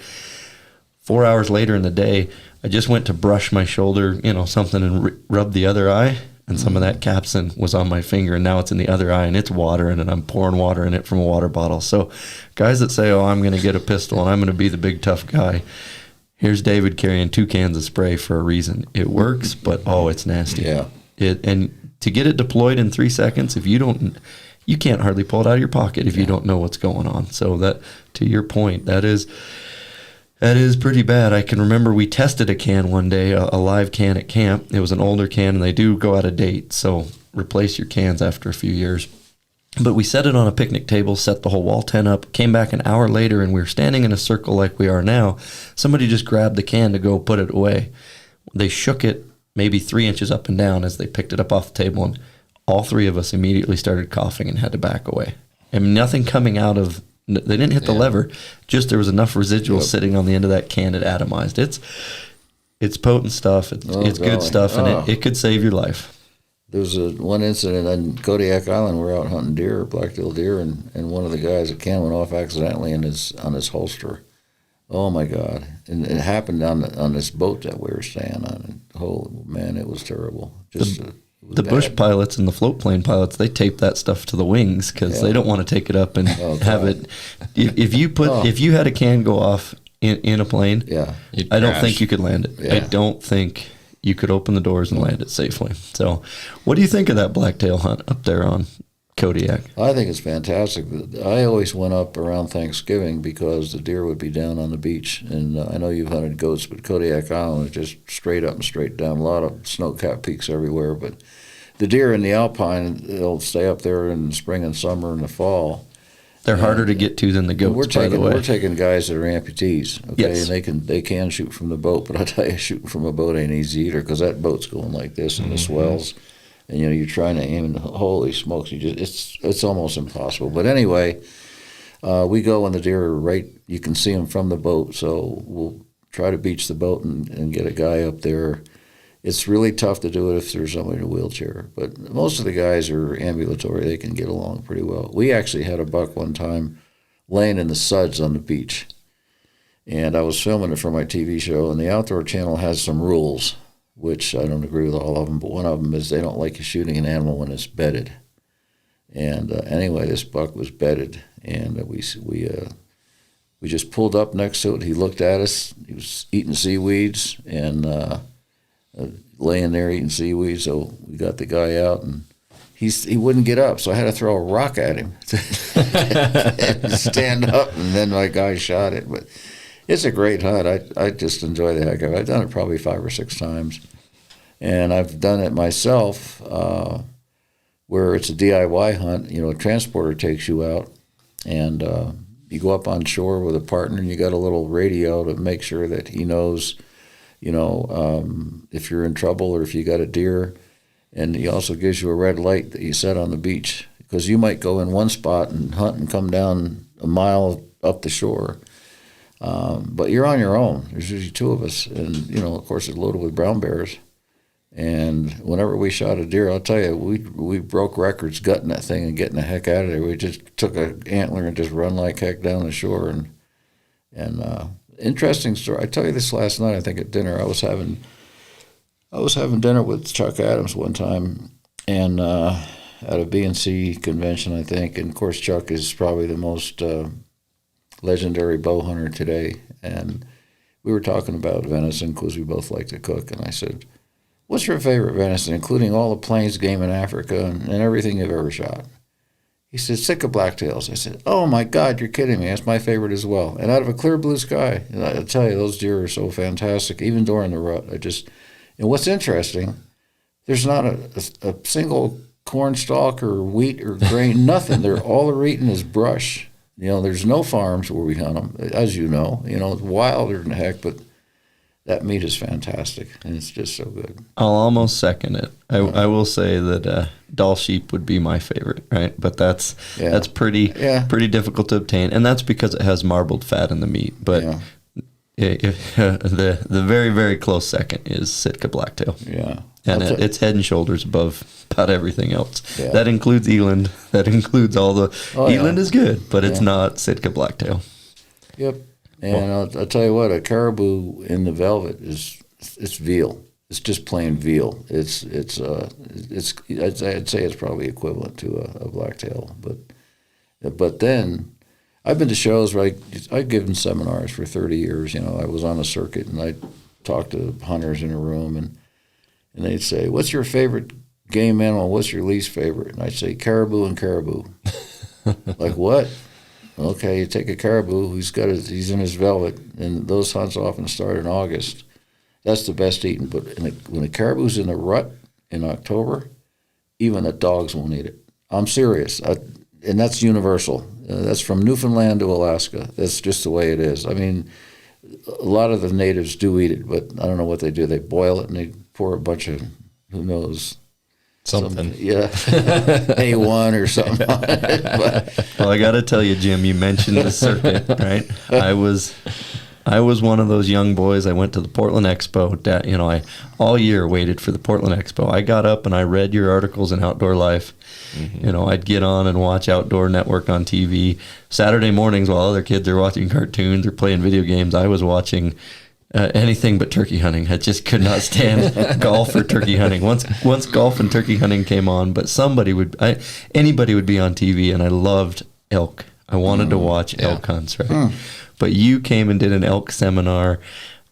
4 hours later in the day, I just went to brush my shoulder, something, and rub the other eye, and some of that capsin was on my finger, and now it's in the other eye, and it's watering, and I'm pouring water in it from a water bottle. So guys that say, I'm going to get a pistol and I'm going to be the big tough guy, here's David carrying 2 cans of spray for a reason. It works, but it's nasty. Yeah. And to get it deployed in 3 seconds, you can't hardly pull it out of your pocket if you don't know what's going on. So that, to your point, that is pretty bad. I can remember we tested a can one day, a live can at camp. It was an older can, and they do go out of date, so replace your cans after a few years. But we set it on a picnic table, set the whole wall tent up, came back an hour later, and we were standing in a circle like we are now. Somebody just grabbed the can to go put it away. They shook it maybe 3 inches up and down as they picked it up off the table, and all 3 of us immediately started coughing and had to back away. And nothing coming out of, they didn't hit the lever, just there was enough residual sitting on the end of that can, it atomized. It's potent stuff, it's good stuff, and it could save your life. There was one incident on Kodiak Island. We're out hunting deer, black-tailed deer, and one of the guys, a can went off accidentally on his holster. Oh, my God. And it happened on this boat that we were staying on. And, oh, man, it was terrible. The bush pilots and the float plane pilots, they tape that stuff to the wings because they don't want to take it up and have it. If you had a can go off in a plane, I don't think you could land it. Yeah. I don't think you could open the doors and land it safely. So what do you think of that blacktail hunt up there on Kodiak. I think it's fantastic. I always went up around Thanksgiving because the deer would be down on the beach. And I know you've hunted goats, but Kodiak Island is just straight up and straight down. A lot of snow-capped peaks everywhere. But the deer in the alpine, they'll stay up there in the spring and summer and the fall. They're harder to get to than the goats, by the way. We're taking guys that are amputees, okay? Yes. And they can shoot from the boat, but I tell you, shooting from a boat ain't easy either because that boat's going like this and the swells. And you're trying to aim, and holy smokes, it's almost impossible. But anyway, we go when the deer are right. You can see them from the boat, so we'll try to beach the boat and get a guy up there. It's really tough to do it if there's somebody in a wheelchair, but most of the guys are ambulatory. They can get along pretty well. We actually had a buck one time laying in the suds on the beach, and I was filming it for my TV show, and the Outdoor Channel has some rules, which I don't agree with all of them, but one of them is they don't like you shooting an animal when it's bedded. And anyway, this buck was bedded, and we just pulled up next to it. He looked at us. He was eating seaweeds and laying there eating seaweed. So we got the guy out, and he wouldn't get up, so I had to throw a rock at him to stand up, and then my guy shot it. But it's a great hunt. I just enjoy the heck of it. I've done it probably 5 or 6 times. And I've done it myself where it's a DIY hunt. A transporter takes you out, and you go up on shore with a partner, and you got a little radio to make sure that he knows, if you're in trouble or if you got a deer. And he also gives you a red light that you set on the beach because you might go in one spot and hunt and come down a mile up the shore. But you're on your own. There's usually 2 of us. And, of course, it's loaded with brown bears. And whenever we shot a deer, I'll tell you, we broke records gutting that thing and getting the heck out of there. We just took an antler and just run like heck down the shore. And interesting story. I tell you this last night, I think at dinner. I was having dinner with Chuck Adams one time and at a B&C convention, I think. And, of course, Chuck is probably the most legendary bow hunter today. And we were talking about venison because we both like to cook. And I said, what's your favorite venison, including all the plains game in Africa and everything you've ever shot? He said, Sitka blacktails. I said, oh, my God, you're kidding me. That's my favorite as well. And out of a clear blue sky. And I tell you, those deer are so fantastic, even during the rut. And what's interesting, there's not a single corn stalk or wheat or grain, nothing. All they're eating is brush. There's no farms where we hunt them, as you know. It's wilder than heck, but that meat is fantastic, and it's just so good. I'll almost second it. I will say that Dall sheep would be my favorite, right? But that's pretty difficult to obtain, and that's because it has marbled fat in the meat. But the very, very close second is Sitka blacktail. Yeah. And it's head and shoulders above about everything else. Yeah. That includes eland. That includes all the... eland is good, but it's not Sitka blacktail. Yep. And I'll tell you what, a caribou in the velvet it's veal. It's just plain veal. I'd say it's probably equivalent to a blacktail. But then I've been to shows where I've given seminars for 30 years. I was on a circuit and I talked to hunters in a room and they'd say, what's your favorite game animal? What's your least favorite? And I'd say caribou and caribou. Like what? Okay, you take a caribou he's in his velvet, and those hunts often start in August. That's the best eating. But when a caribou's in the rut in October, even the dogs won't eat it. I'm serious. And that's universal. That's from Newfoundland to Alaska. That's just the way it is. I mean, a lot of the natives do eat it, but I don't know what they do. They boil it and they pour a bunch of, who knows, something. A1 or something on it. But. Well, I got to tell you, Jim, you mentioned the circuit, right? I was one of those young boys. I went to the Portland Expo. I all year waited for the Portland Expo. I got up and I read your articles in Outdoor Life. Mm-hmm. I'd get on and watch Outdoor Network on TV. Saturday mornings while other kids are watching cartoons or playing video games, I was watching anything but turkey hunting. I just could not stand golf or turkey hunting. Once golf and turkey hunting came on, but anybody would be on TV, and I loved elk. I wanted to watch elk hunts, right? But you came and did an elk seminar,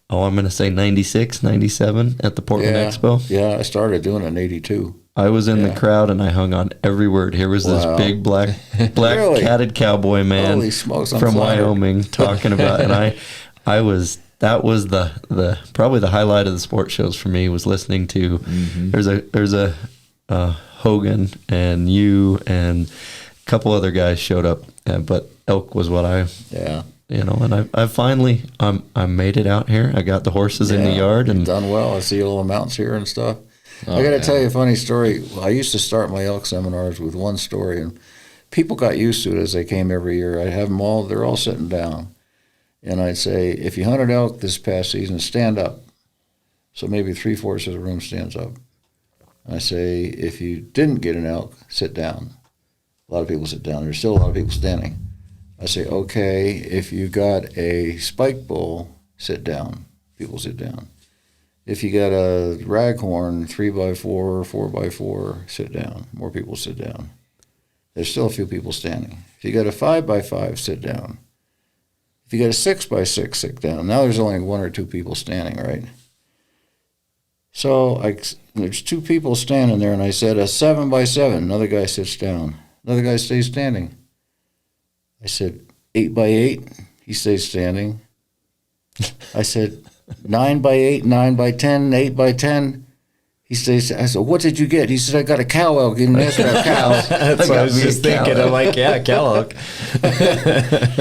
I'm going to say 96, 97 at the Portland Expo. Yeah, I started doing it in 82. I was in the crowd and I hung on every word. Here was this big black Really? catted cowboy man Holy smokes, I'm from flattered. Wyoming talking about, and that was the probably the highlight of the sports shows for me, was listening to. There's a Hogan and you and a couple other guys showed up, but elk was what and I finally I made it out here. I got the horses in the yard and You've done well. I see little amounts here and stuff. I got to tell you a funny story. I used to start my elk seminars with one story, and people got used to it as they came every year. I'd have them all, they're all sitting down. And I'd say, if you hunted elk this past season, stand up. So maybe 3/4 of the room stands up. I say, if you didn't get an elk, sit down. A lot of people sit down. There's still a lot of people standing. I say, okay, if you got a spike bull, sit down. People sit down. If you got a raghorn, 3x4, 4x4, sit down. More people sit down. There's still a few people standing. If you got a 5x5, sit down. If you got a 6x6, sit down. Now there's only 1 or 2 people standing, right? So there's 2 people standing there, and I said, a 7x7. Another guy sits down. Another guy stays standing. I said, 8x8. He stays standing. I said, 9x8, 9x10, 8x10. He stays. I said, what did you get? He said, I got a cow elk. And that's our cows. That's what I was just thinking. I'm like, yeah, cow elk.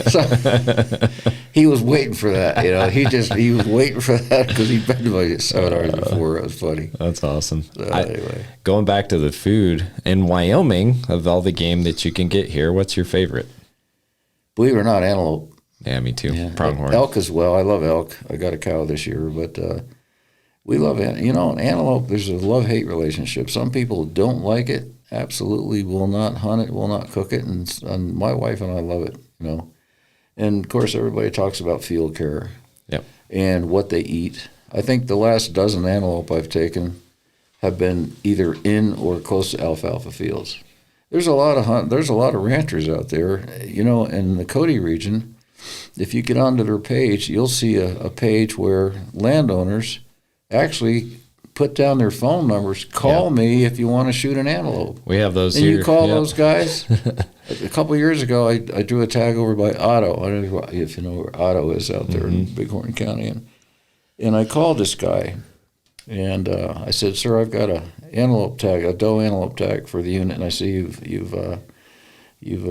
So he was waiting for that. He was waiting for that because he'd been to my seminars before. It was funny. That's awesome. So anyway, going back to the food in Wyoming, of all the game that you can get here, what's your favorite? believe it or not, antelope. Yeah, me too. Yeah. Pronghorn. Elk as well. I love elk. I got a cow this year, but we love it. Antelope, there's a love-hate relationship. Some people don't like it, absolutely will not hunt it, will not cook it, and my wife and I love it, And, of course, everybody talks about field care and what they eat. I think the last dozen antelope I've taken have been either in or close to alfalfa fields. There's a lot of ranchers out there, in the Cody region. If you get onto their page, you'll see a page where landowners actually put down their phone numbers. Call me if you want to shoot an antelope. We have those and here. You call those guys. A couple of years ago, I drew a tag over by Otto. I don't know if you know where Otto is out there in Bighorn County. And I called this guy, and I said, "Sir, I've got a doe antelope tag for the unit, and I see you've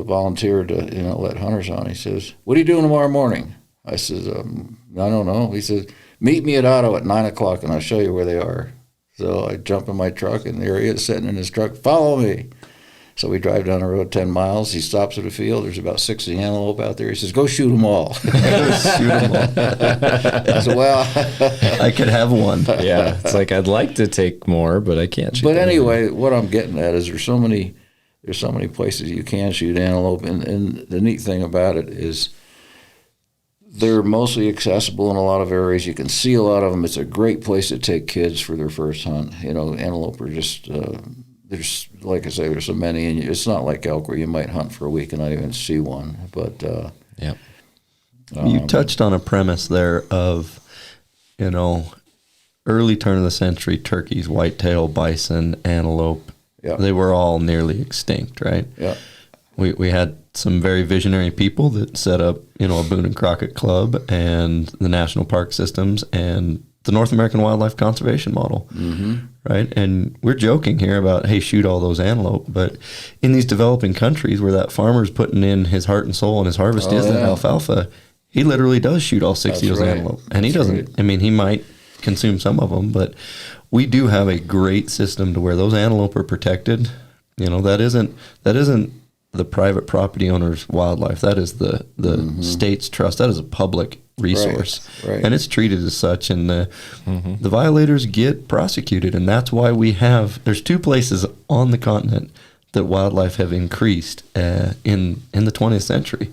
volunteered to let hunters on." He says, "What are you doing tomorrow morning?" I said, "I don't know." He says, "Meet me at Otto at 9 o'clock, and I'll show you where they are." So I jump in my truck, and there he is sitting in his truck. "Follow me." So we drive down the road 10 miles. He stops at a field. There's about 60 antelope out there. He says, "Go shoot them all." Shoot 'em all. I said, "Well." I could have one. Yeah, it's like I'd like to take more, but I can't shoot But them. anyway, what I'm getting at is there's so many places you can shoot antelope, and the neat thing about it is they're mostly accessible in a lot of areas. You can see a lot of them. It's a great place to take kids for their first hunt. Antelope are just there's, like I say, there's so many, and it's not like elk where you might hunt for a week and not even see one. But Yep. You touched on a premise there of, early turn of the century turkeys, whitetail, bison, antelope. Yeah. They were all nearly extinct, right? Yeah. We had some very visionary people that set up, a Boone and Crockett Club and the national park systems and the North American Wildlife Conservation Model, right? And we're joking here about, hey, shoot all those antelope, but in these developing countries where that farmer's putting in his heart and soul and his harvest is that alfalfa, he literally does shoot all 60 of those antelope. And he doesn't, he might consume some of them, but we do have a great system to where those antelope are protected. That isn't the private property owner's wildlife. That is the state's trust. That is a public resource, right. And it's treated as such. And the violators get prosecuted, and that's why there's 2 places on the continent that wildlife have increased in the 20th century.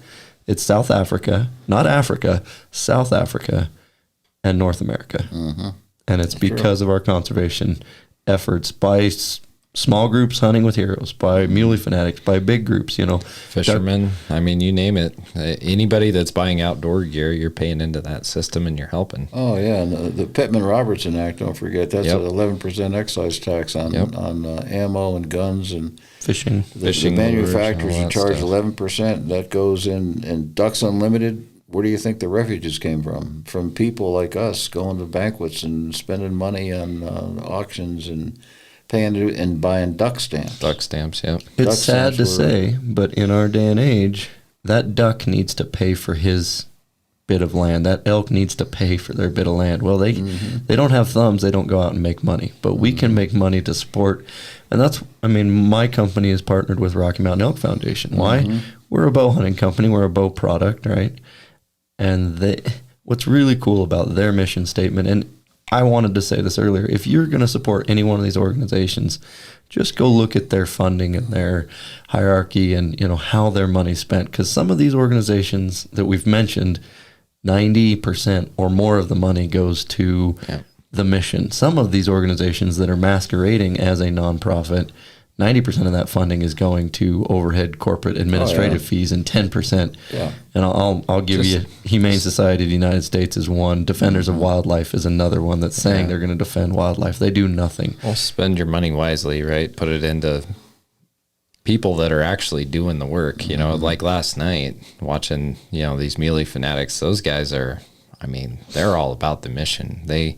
It's South Africa, not Africa, South Africa, and North America. And it's because of our conservation efforts by small groups hunting with heroes, by muley fanatics, by big groups, Fishermen, I mean, you name it. Anybody that's buying outdoor gear, you're paying into that system and you're helping. Oh yeah, and the Pittman-Robertson Act, don't forget, that's Yep. an 11% excise tax on ammo and guns and fishing. Fishing the lures, manufacturers. all You that charge stuff. 11%. That goes in. And Ducks Unlimited. Where do you think the refuges came from? From people like us going to banquets and spending money on auctions and paying and buying duck stamps. Duck stamps, yeah. It's Duck sad to stamps were- say, but in our day and age, that duck needs to pay for his bit of land. That elk needs to pay for their bit of land. Well, they don't have thumbs. They don't go out and make money. But we can make money to support. And my company is partnered with Rocky Mountain Elk Foundation. Why? We're a bow hunting company. We're a bow product, right? And what's really cool about their mission statement, and I wanted to say this earlier, if you're going to support any one of these organizations, just go look at their funding and their hierarchy and how their money's spent. Because some of these organizations that we've mentioned, 90% or more of the money goes to the mission. Some of these organizations that are masquerading as a nonprofit, 90% of that funding is going to overhead corporate administrative fees, and 10%. Yeah. And I'll give you Humane Society of the United States is one. Defenders of Wildlife is another one that's saying they're going to defend wildlife. They do nothing. Well, spend your money wisely, right? Put it into people that are actually doing the work. Like last night, watching, these muley fanatics, those guys are, they're all about the mission. They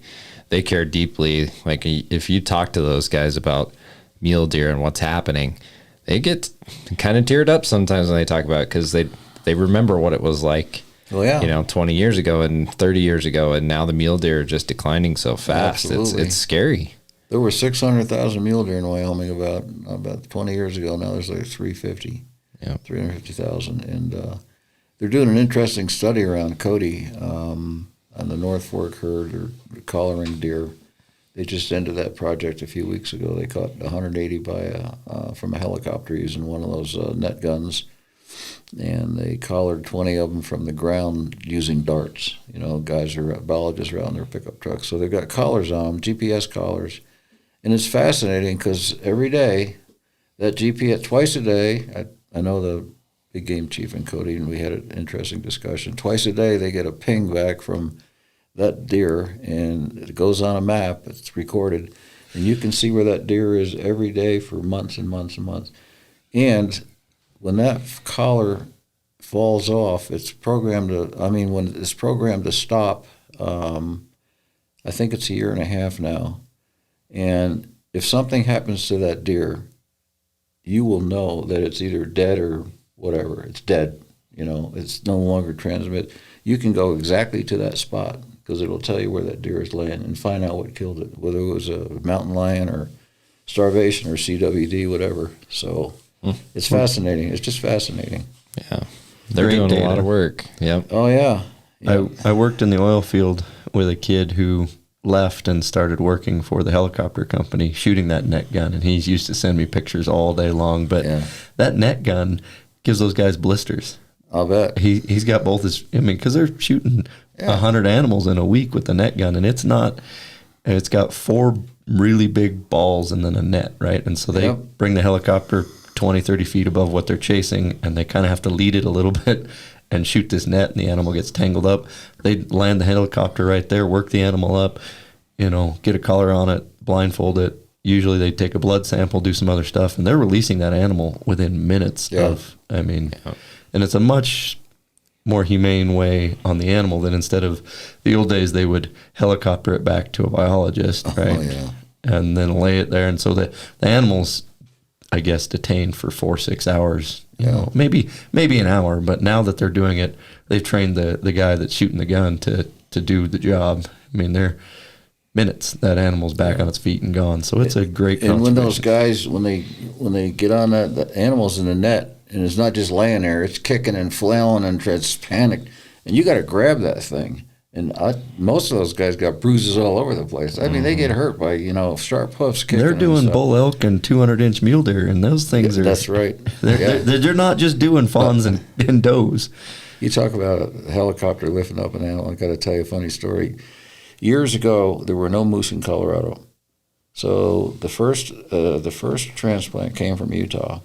care deeply. Like if you talk to those guys about mule deer and what's happening, they get kind of teared up sometimes when they talk about it, because they remember what it was like 20 years ago and 30 years ago, and now the mule deer are just declining so fast. Absolutely. It's scary. There were 600,000 mule deer in Wyoming about 20 years ago. Now there's like 350,000. And they're doing an interesting study around Cody on the North Fork herd or collaring deer. They just ended that project a few weeks ago. They caught 180 from a helicopter using one of those net guns, and they collared 20 of them from the ground using darts. Biologists are out in their pickup trucks, so they've got collars on them, GPS collars, and it's fascinating because every day, that GPS twice a day. I know the big game chief in Cody, and we had an interesting discussion. Twice a day, they get a ping back from that deer, and it goes on a map. It's recorded, and you can see where that deer is every day for months and months and months. And when that collar falls off, it's programmed to. When it's programmed to stop. I think it's a year and a half now, and if something happens to that deer, you will know that it's either dead or whatever. It's dead. It's no longer transmit. You can go exactly to that spot, because it'll tell you where that deer is laying and find out what killed it, whether it was a mountain lion or starvation or CWD, whatever. So it's fascinating. It's just fascinating. Yeah. They're Great doing data. a lot of work. Yep. Oh, yeah. I worked in the oil field with a kid who left and started working for the helicopter company shooting that net gun, and he's used to send me pictures all day long. But that net gun gives those guys blisters. I'll bet. He's got both his, because they're shooting 100 animals in a week with the net gun, and it's got 4 really big balls and then a net, right? And so they bring the helicopter 20, 30 feet above what they're chasing, and they kind of have to lead it a little bit and shoot this net, and the animal gets tangled up. They land the helicopter right there, work the animal up, get a collar on it, blindfold it. Usually they take a blood sample, do some other stuff, and they're releasing that animal within minutes and it's a much more humane way on the animal than instead of the old days they would helicopter it back to a biologist, right? And then lay it there. And so the animal's, I guess, detained for 4-6 hours, maybe an hour. But now that they're doing it, they've trained the guy that's shooting the gun to do the job. They're minutes, that animal's back on its feet and gone. So it's a great And when those conservation. guys, when they get on the animal's in the net, and it's not just laying there, it's kicking and flailing and it's panicked, and you got to grab that thing. And most of those guys got bruises all over the place. They get hurt by sharp hoofs kicking. They're doing bull elk and 200-inch mule deer, and those things are. That's right. They're not just doing fawns and does. You talk about a helicopter lifting up an animal. I got to tell you a funny story. Years ago, there were no moose in Colorado. So the first transplant came from Utah,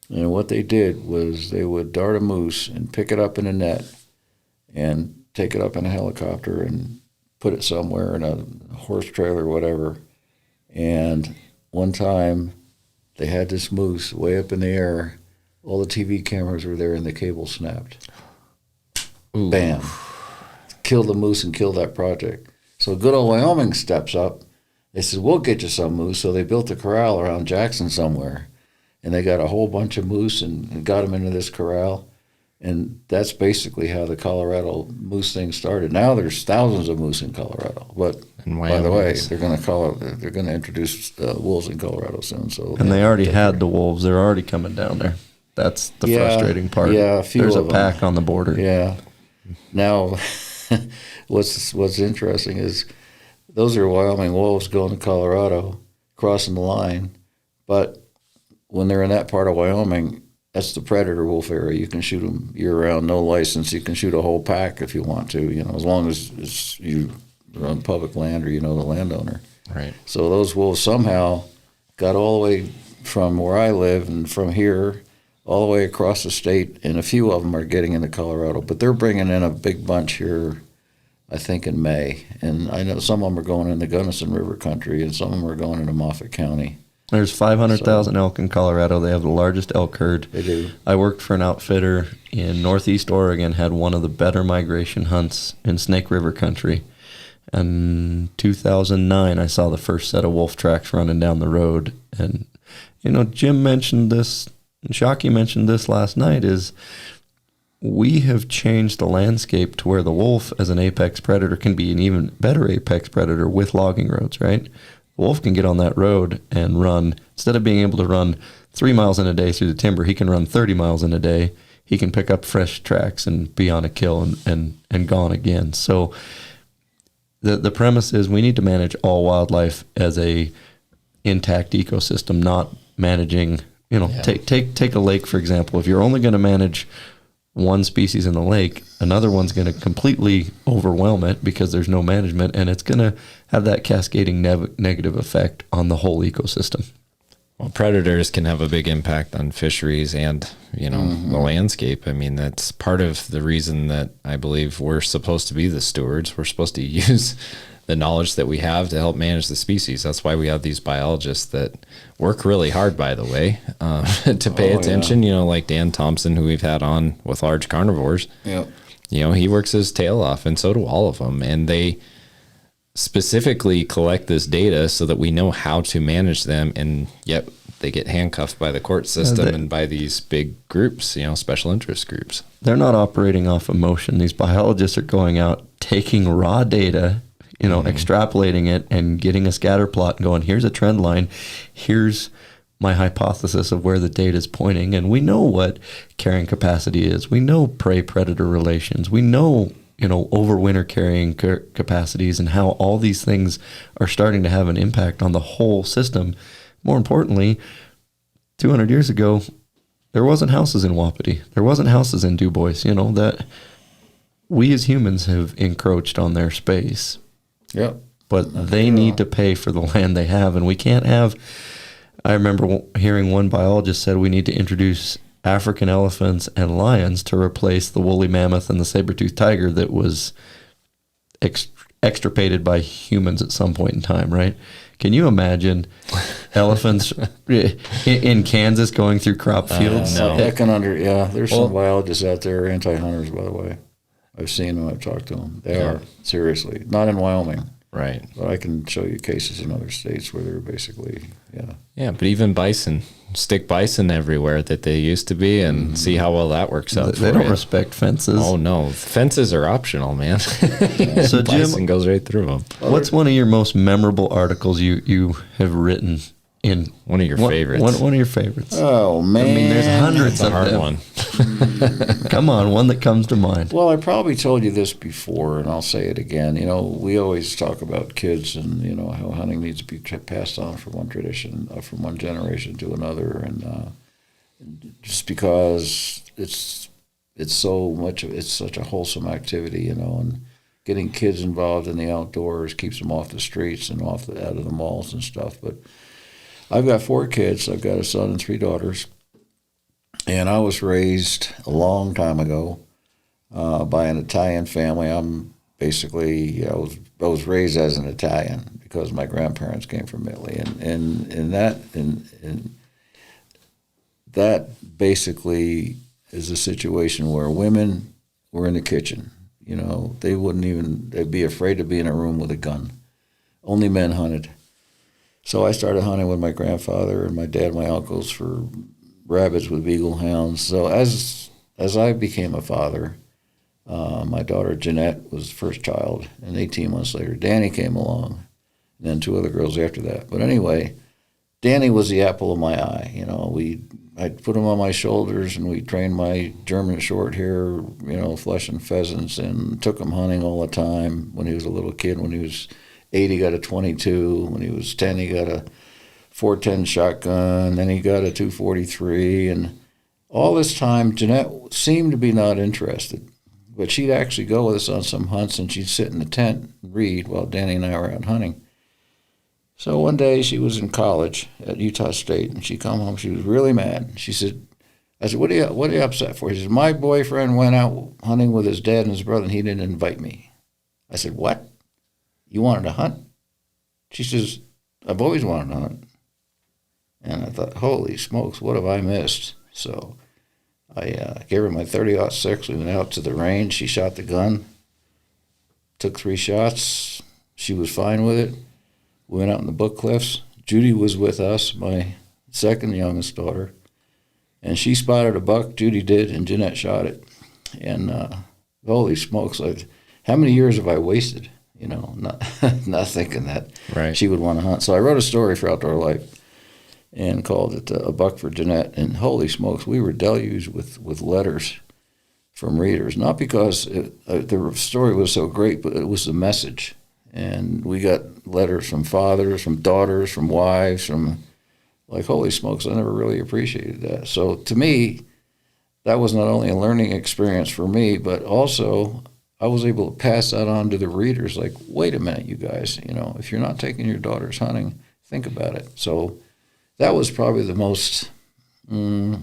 and what they did was they would dart a moose and pick it up in a net, and take it up in a helicopter and put it somewhere in a horse trailer or whatever. And one time, they had this moose way up in the air. All the TV cameras were there, and the cable snapped. Ooh. Bam. Killed the moose and killed that project. So good old Wyoming steps up. They said, we'll get you some moose. So they built a corral around Jackson somewhere. And they got a whole bunch of moose and got them into this corral. And that's basically how the Colorado moose thing started. Now there's thousands of moose in Colorado. But by the way, they're going to introduce wolves in Colorado soon. So and they already had the wolves. They're already coming down there. That's the frustrating part. Yeah, there's a pack on the border. Yeah. Now, what's interesting is those are Wyoming wolves going to Colorado, crossing the line. But when they're in that part of Wyoming, that's the predator wolf area. You can shoot them year-round, no license. You can shoot a whole pack if you want to, as long as you are on public land or you know the landowner. Right. So those wolves somehow got all the way from where I live and from here all the way across the state, and a few of them are getting into Colorado. But they're bringing in a big bunch here, I think, in May. And I know some of them are going into Gunnison River country, and some of them are going into Moffat County. There's 500,000 elk in Colorado. They have the largest elk herd. They do. I worked for an outfitter in Northeast Oregon, had one of the better migration hunts in Snake River country. In 2009, I saw the first set of wolf tracks running down the road. And, Jim mentioned this, and Shockey mentioned this last night, is we have changed the landscape to where the wolf as an apex predator can be an even better apex predator with logging roads, right? The wolf can get on that road and run, instead of being able to run 3 miles in a day through the timber, he can run 30 miles in a day. He can pick up fresh tracks and be on a kill and gone again. So the premise is we need to manage all wildlife as a intact ecosystem, not managing, take a lake, for example. If you're only going to manage one species in the lake, another one's going to completely overwhelm it because there's no management, and it's going to have that cascading negative effect on the whole ecosystem. Well, predators can have a big impact on fisheries and, the landscape. I mean, that's part of the reason that I believe we're supposed to be the stewards. We're supposed to use the knowledge that we have to help manage the species. That's why we have these biologists that work really hard, by the way, to pay attention, like Dan Thompson, who we've had on with large carnivores. Yep. He works his tail off, and so do all of them. And they specifically collect this data so that we know how to manage them, and yet they get handcuffed by the court system and by these big groups, special interest groups. They're not operating off emotion. These biologists are going out, taking raw data, extrapolating it and getting a scatter plot and going, here's a trend line, here's my hypothesis of where the data is pointing. And we know what carrying capacity is. We know prey-predator relations. We know, overwinter carrying capacities and how all these things are starting to have an impact on the whole system. More importantly, 200 years ago, there wasn't houses in Wapiti. There wasn't houses in Du Bois, that we as humans have encroached on their space. Yep. But they need to pay for the land they have, and we can't have... I remember hearing one biologist said we need to introduce African elephants and lions to replace the woolly mammoth and the saber-toothed tiger that was extirpated by humans at some point in time, right? Can you imagine elephants in Kansas going through crop fields? No. There's some biologists out there, anti-hunters, by the way. I've seen them, I've talked to them. They are, seriously. Not in Wyoming. Right. But I can show you cases in other states where they're basically, Yeah, but even bison, stick bison everywhere that they used to be, and see how well that works out. They don't respect fences. Oh, no. Fences are optional, man. So, bison Jim, goes right through them. What's one of your most memorable articles you have written in? One of your favorites. One of your favorites. Oh, man. I mean, there's hundreds That's a of hard them. one. Come on, one that comes to mind. Well, I probably told you this before, and I'll say it again. We always talk about kids and, how hunting needs to be passed on from one tradition, from one generation to another. And just because it's so much, it's such a wholesome activity, and getting kids involved in the outdoors keeps them off the streets and out of the malls and stuff. But I've got 4 kids. I've got a son and 3 daughters. And I was raised a long time ago by an Italian family. I was raised as an Italian because my grandparents came from Italy, and that basically is a situation where women were in the kitchen. You know, they'd be afraid to be in a room with a gun. Only men hunted. So I started hunting with my grandfather and my dad and my uncles for rabbits with beagle hounds. So as I became a father, my daughter Jeanette was the first child, and 18 months later, Danny came along, and then 2 other girls after that. But anyway, Danny was the apple of my eye. You know, I'd put him on my shoulders, and we trained my German short hair, you know, flushing pheasants, and took him hunting all the time when he was a little kid. When he was 8, he got a .22. When he was 10, he got a .410 shotgun. Then he got a .243, and all this time, Jeanette seemed to be not interested. But she'd actually go with us on some hunts, and she'd sit in the tent and read while Danny and I were out hunting. So one day she was in college at Utah State, and she come home. She was really mad. She said, I said, what are you upset for? She said, my boyfriend went out hunting with his dad and his brother, and he didn't invite me. I said, what? You wanted to hunt? She says, I've always wanted to hunt. And I thought, holy smokes, what have I missed? So I gave her my .30-06. We went out to the range. She shot the gun, took 3 shots. She was fine with it. We went out in the Book Cliffs. Judy was with us, my second youngest daughter, and she spotted a buck. Judy did, and Jeanette shot it. And holy smokes, how many years have I wasted? You know, not thinking that she would want to hunt. So I wrote a story for Outdoor Life and called it A Buck for Jeanette. And holy smokes, we were deluged with letters from readers, not because the story was so great, but it was the message. And we got letters from fathers, from daughters, from wives, from like, holy smokes, I never really appreciated that. So to me, that was not only a learning experience for me, but also I was able to pass that on to the readers. Like, wait a minute, you guys, you know, if you're not taking your daughters hunting, think about it. So that was probably the most, I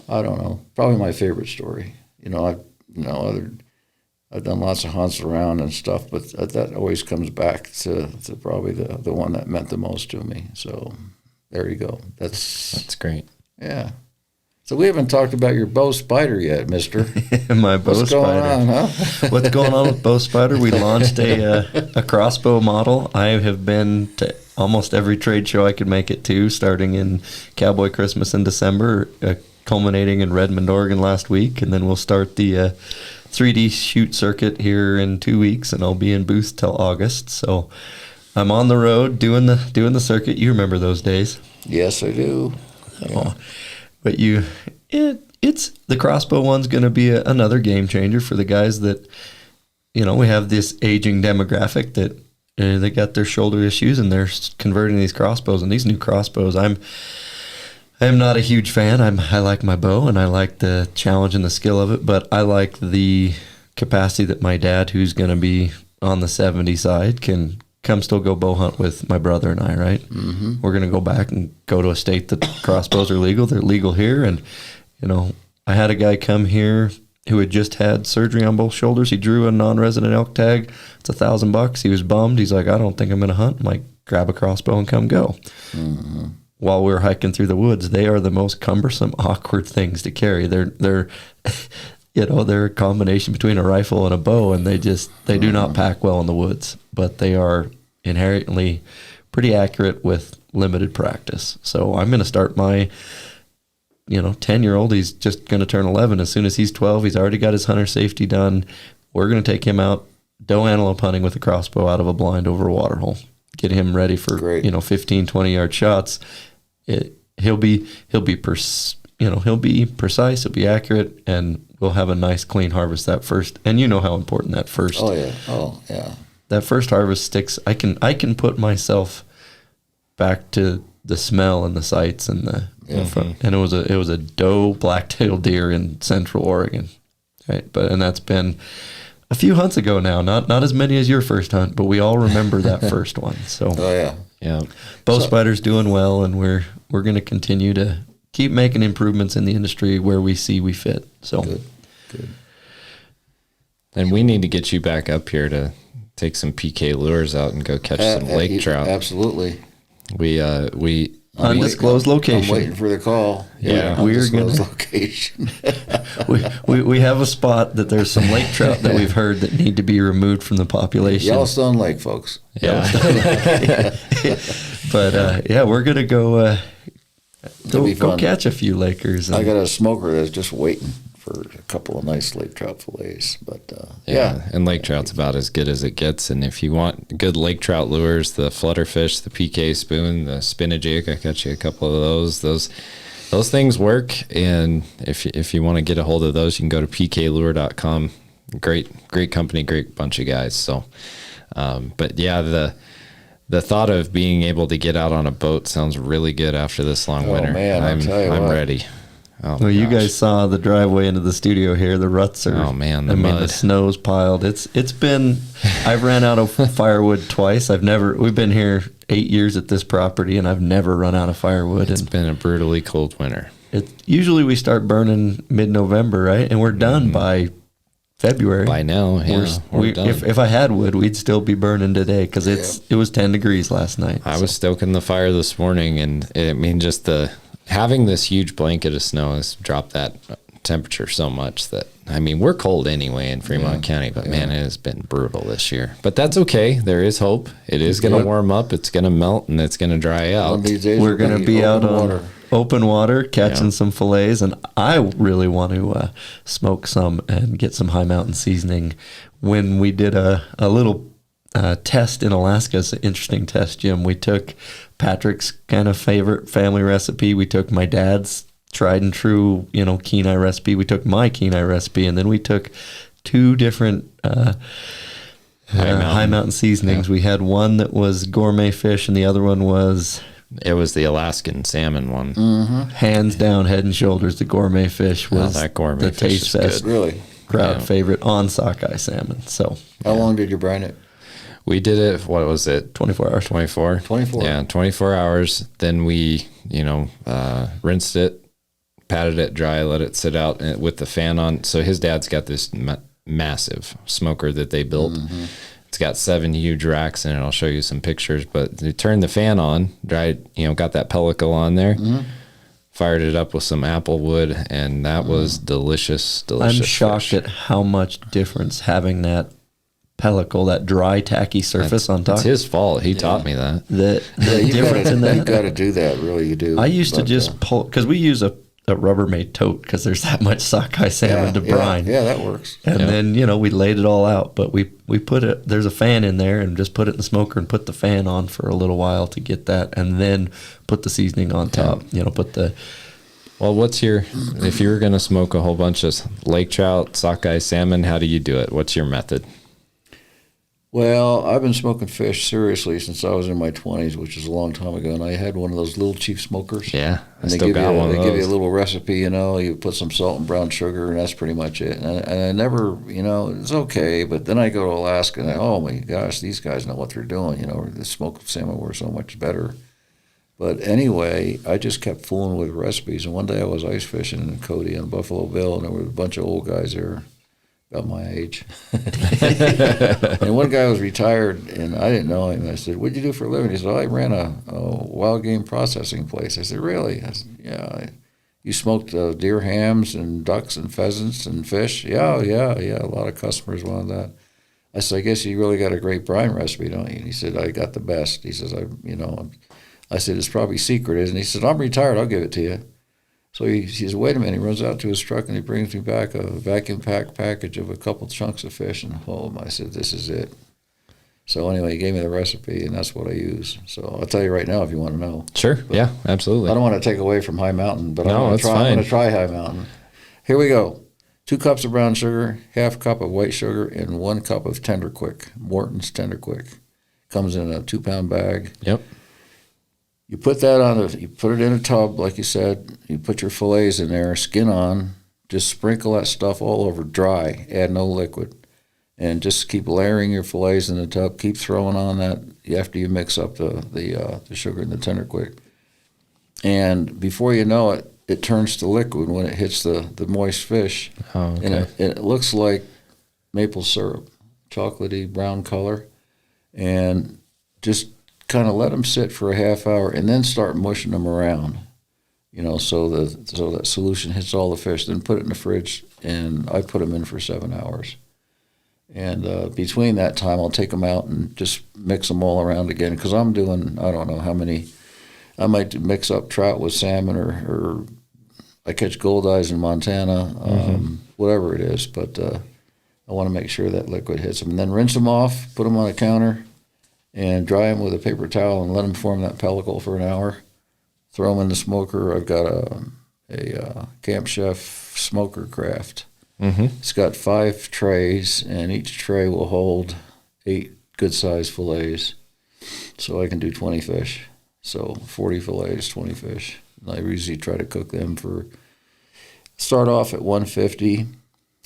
don't know, probably my favorite story. You know, I've done lots of hunts around and stuff, but that always comes back to probably the one that meant the most to me. So there you go. That's great. Yeah. So we haven't talked about your bow spider yet, mister. My bow What's spider. Going on, huh? What's going on with bow spider? We launched a crossbow model. I have been to almost every trade show I could make it to, starting in Cowboy Christmas in December, culminating in Redmond, Oregon last week, and then we'll start the 3D shoot circuit here in 2 weeks, and I'll be in booth till August. So I'm on the road doing the circuit. You remember those days? Yes, I do. Yeah. But it's the crossbow one's going to be another game changer for the guys that, you know, we have this aging demographic that they got their shoulder issues and they're converting these crossbows. And these new crossbows, I am not a huge fan. I like my bow and I like the challenge and the skill of it, but I like the capacity that my dad, who's going to be on the 70 side, can come still go bow hunt with my brother and I, right? Mm-hmm. We're going to go back and go to a state that crossbows are legal. They're legal here. And, you know, I had a guy come here who had just had surgery on both shoulders. He drew a non-resident elk tag. It's $1,000. He was bummed. He's like, I don't think I'm going to hunt. I'm like, grab a crossbow and come go. Mm-hmm. While we're hiking through the woods, they are the most cumbersome, awkward things to carry. They're you know, they're a combination between a rifle and a bow, and they do not pack well in the woods, but they are inherently pretty accurate with limited practice. So I'm going to start my, 10-year-old. He's just going to turn 11. As soon as he's 12, he's already got his hunter safety done. We're going to take him out doe antelope hunting with a crossbow out of a blind over a water hole. Get him ready for 15, 20-yard shots. He'll be precise. He'll be accurate, and we'll have a nice clean harvest that first. And you know how important that first. Oh yeah. That first harvest sticks. I can put myself back to the smell and the sights and the and it was a doe black-tailed deer in Central Oregon, right? And that's been a few hunts ago now. Not as many as your first hunt, but we all remember that first one. So Oh yeah. Yeah. bow spider's doing well, and we're going to continue to keep making improvements in the industry where we see we fit. So Good. And we need to get you back up here to take some PK lures out and go catch some lake trout. Absolutely. We undisclosed location. I'm waiting for the call. Yeah. We're gonna- Undisclosed location. we have a spot that there's some lake trout that we've heard that need to be removed from the population. Yellowstone Lake, folks. yeah. But we're gonna go be go fun. catch a few Lakers. I got a smoker that's just waiting for a couple of nice lake trout fillets. But Yeah, and lake trout's about as good as it gets. And if you want good lake trout lures, the flutterfish, the PK spoon, the spinach jig, I got you a couple of those. Those things work. And if you want to get a hold of those, you can go to pklure.com. Great company, great bunch of guys. So, but yeah, the thought of being able to get out on a boat sounds really good after this long winter. Man, I'll tell you I'm what. ready. Oh, Well, you gosh. guys saw the driveway into the studio here. The ruts are. Oh, man, the the mud. snow's piled. It's been. I've ran out of firewood twice. We've been here 8 years at this property, and I've never run out of firewood. It's And been a brutally cold winter. usually we start burning mid-November, right? And we're done by February. By now, yeah, we're done. If I had wood, we'd still be burning today because it was 10 degrees last night. I was stoking the fire this morning, and just having this huge blanket of snow has dropped that temperature so much that, we're cold anyway in Fremont County, but man, it has been brutal this year. But that's okay. There is hope. It is going to warm up. It's going to melt, and it's going to dry one out. of these days We're going to be out open on water. open water catching some fillets, and I really want to smoke some and get some high mountain seasoning. When we did a little test in Alaska, it's an interesting test, Jim. We took Patrick's kind of favorite family recipe. We took my dad's tried and true, Kenai recipe. We took my Kenai recipe, and then we took two different high mountain seasonings. We had one that was gourmet fish, and the other one was It was the Alaskan salmon one. hands down, head and shoulders. The gourmet fish was that gourmet the fish Taste is Fest good. Really? crowd Yeah. favorite on sockeye salmon. So How long did you brine it? We did it, what was it? 24 hours. 24? 24. Yeah, 24 hours. Then we, rinsed it, patted it dry, let it sit out with the fan on. So his dad's got this massive smoker that they built. It's got 7 huge racks in it. I'll show you some pictures. But they turned the fan on, dried, got that pellicle on there, fired it up with some apple wood, and that was delicious. I'm shocked fish. at how much difference having that pellicle, that dry, tacky surface on top. It's his fault. He taught me that. The You difference in You that. got to do that, really. You do. I used to But, just pull, because we use a Rubbermaid tote because there's that much sockeye salmon to brine. Yeah, that works. And then, we laid it all out, but we put it, there's a fan in there, and just put it in the smoker and put the fan on for a little while to get that, and then put the seasoning on top, put the, Well, if you were going to smoke a whole bunch of lake trout, sockeye salmon, how do you do it? What's your method? Well, I've been smoking fish seriously since I was in my 20s, which is a long time ago, and I had one of those little cheap smokers. Yeah, I And still got one of They give you a those. little recipe, you put some salt and brown sugar, and that's pretty much it. And I never, it's okay, but then I go to Alaska, and oh my gosh, these guys know what they're doing. The smoked salmon were so much better. But anyway, I just kept fooling with recipes, and one day I was ice fishing in Cody on Buffalo Bill, and there were a bunch of old guys there about my age. And one guy was retired, and I didn't know him. I said, "What'd you do for a living?" He said, "I ran a wild game processing place." I said, "Really?" I said, "Yeah." You smoked deer hams and ducks and pheasants and fish? Yeah. A lot of customers wanted that. I said, "I guess you really got a great brine recipe, don't you?" And he said, "I got the best." He says, I said, "It's probably secret, isn't it?" He said, "I'm retired. I'll give it to you." So he says, "Wait a minute." He runs out to his truck and he brings me back a vacuum packed package of a couple chunks of fish, and I said, "This is it." So anyway, he gave me the recipe, and that's what I use. So I'll tell you right now if you want to know. Sure. Yeah, absolutely. I don't want to take away from High Mountain, but No, I'm that's going fine. to try High Mountain. Here we go. 2 cups of brown sugar, half cup of white sugar, and 1 cup of Tenderquick, Morton's Tenderquick. Comes in a 2-pound bag. Yep. You put that you put it in a tub, like you said. You put your fillets in there, skin on. Just sprinkle that stuff all over dry. Add no liquid. and just keep layering your fillets in the tub. Keep throwing on that after you mix up the sugar and the Tenderquick. And before you know it, it turns to liquid when it hits the moist fish. Oh, okay. And it looks like maple syrup, chocolatey brown color. And just kind of let them sit for a half hour and then start mushing them around, so that solution hits all the fish. Then put it in the fridge, and I put them in for 7 hours. And between that time, I'll take them out and just mix them all around again, because I'm doing, I don't know how many, I might mix up trout with salmon, or I catch goldeyes in Montana, whatever it is. But I want to make sure that liquid hits them. And then rinse them off, put them on a counter, and dry them with a paper towel and let them form that pellicle for an hour. Throw them in the smoker. I've got a Camp Chef smoker craft. Mm-hmm. It's got 5 trays, and each tray will hold 8 good-sized fillets. So I can do 20 fish. So 40 fillets, 20 fish. And I usually try to cook them start off at 150.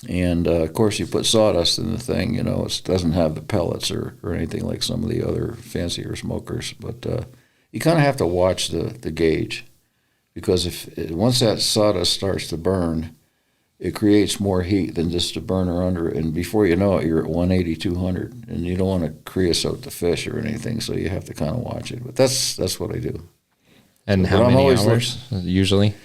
And, of course, you put sawdust in the thing. It doesn't have the pellets or anything like some of the other fancier smokers. But you kind of have to watch the gauge, because once that sawdust starts to burn, it creates more heat than just a burner under it. And before you know it, you're at 180, 200. And you don't want to creosote the fish or anything, so you have to kind of watch it. But that's what I do. And how many hours usually?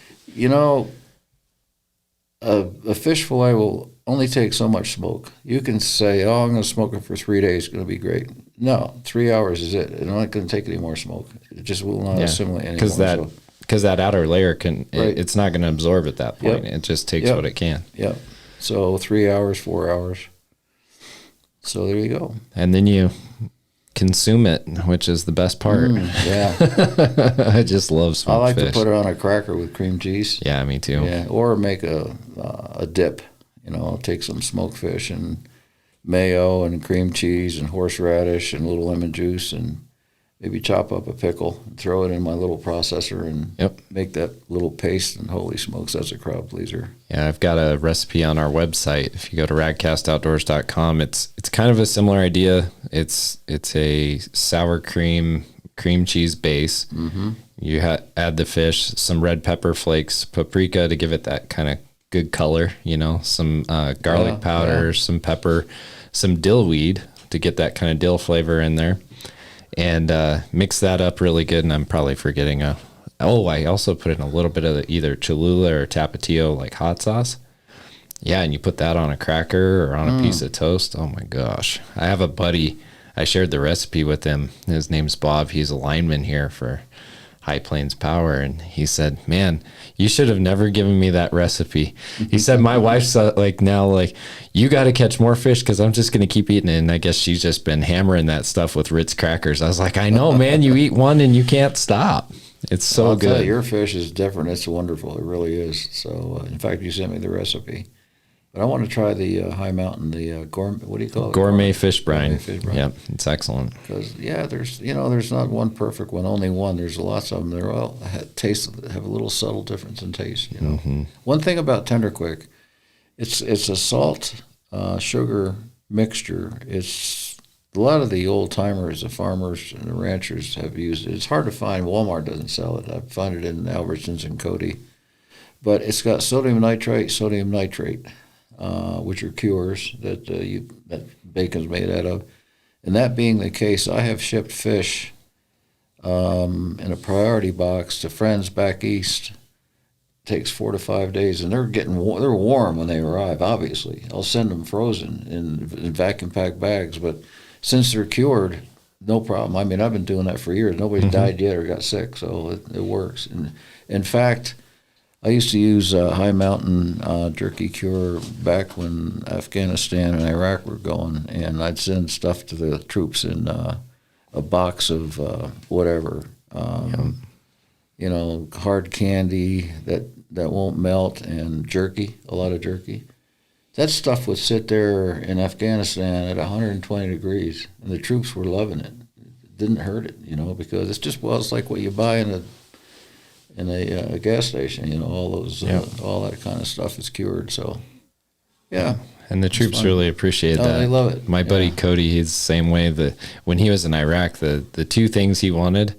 A fish fillet will only take so much smoke. You can say, I'm going to smoke it for 3 days. It's going to be great. No, 3 hours is it. It's not going to take any more smoke. It just will not assimilate anymore. Because that outer layer Right. it's not going to absorb at that point. Yep. It just takes what it can. Yep. So 3 hours, 4 hours. So there you go. And then you consume it, which is the best part. Yeah. I just love smoked I like fish. to put it on a cracker with cream cheese. Yeah, me too. Yeah, or make a dip. I'll take some smoked fish and mayo and cream cheese and horseradish and a little lemon juice, and maybe chop up a pickle and throw it in my little processor and make that little paste, and holy smokes, that's a crowd pleaser. Yeah, I've got a recipe on our website. If you go to radcastoutdoors.com, it's kind of a similar idea. It's a sour cream cheese base. Mm-hmm. You add the fish, some red pepper flakes, paprika to give it that kind of good color, some garlic powder, some pepper, some dill weed to get that kind of dill flavor in there. And mix that up really good. And I'm probably forgetting I also put in a little bit of either Cholula or Tapatio, like hot sauce. Yeah, and you put that on a cracker or on a piece of toast. Oh my gosh. I have a buddy, I shared the recipe with him. His name's Bob. He's a lineman here for High Plains Power. And he said, man, you should have never given me that recipe. He said, my wife's now you got to catch more fish, because I'm just going to keep eating it. And I guess she's just been hammering that stuff with Ritz crackers. I was like, I know, man, you eat one and you can't stop. It's so I'll good. tell you, your fish is different. It's wonderful. It really is. So, in fact, you sent me the recipe. But I want to try the High Mountain, the gourmet, what do you call it? Gourmet fish brine. Gourmet fish brine. Yep, it's excellent. Because, there's not one perfect one, only one. There's lots of them. They're all have a little subtle difference in taste, Mm-hmm. One thing about Tenderquick, it's a salt, sugar mixture. It's a lot of the old timers, the farmers and the ranchers have used it. It's hard to find. Walmart doesn't sell it. I find it in Albertsons and Cody. But it's got sodium nitrite, which are cures that bacon's made out of. And that being the case, I have shipped fish in a priority box to friends back east. It takes 4 to 5 days, and they're warm when they arrive. Obviously, I'll send them frozen in vacuum packed bags. But since they're cured, no problem. I mean, I've been doing that for years. Nobody's died yet or got sick, so it works. And in fact, I used to use High Mountain jerky cure back when Afghanistan and Iraq were going, and I'd send stuff to the troops in a box of whatever, hard candy that won't melt, and jerky, a lot of jerky. That stuff would sit there in Afghanistan at 120 degrees, and the troops were loving it. It didn't hurt it, because it's like what you buy in a gas station, all those all that kind of stuff is cured. So, yeah. And the troops really appreciate that. They love it. My buddy Cody, he's the same way. When he was in Iraq, the two things he wanted,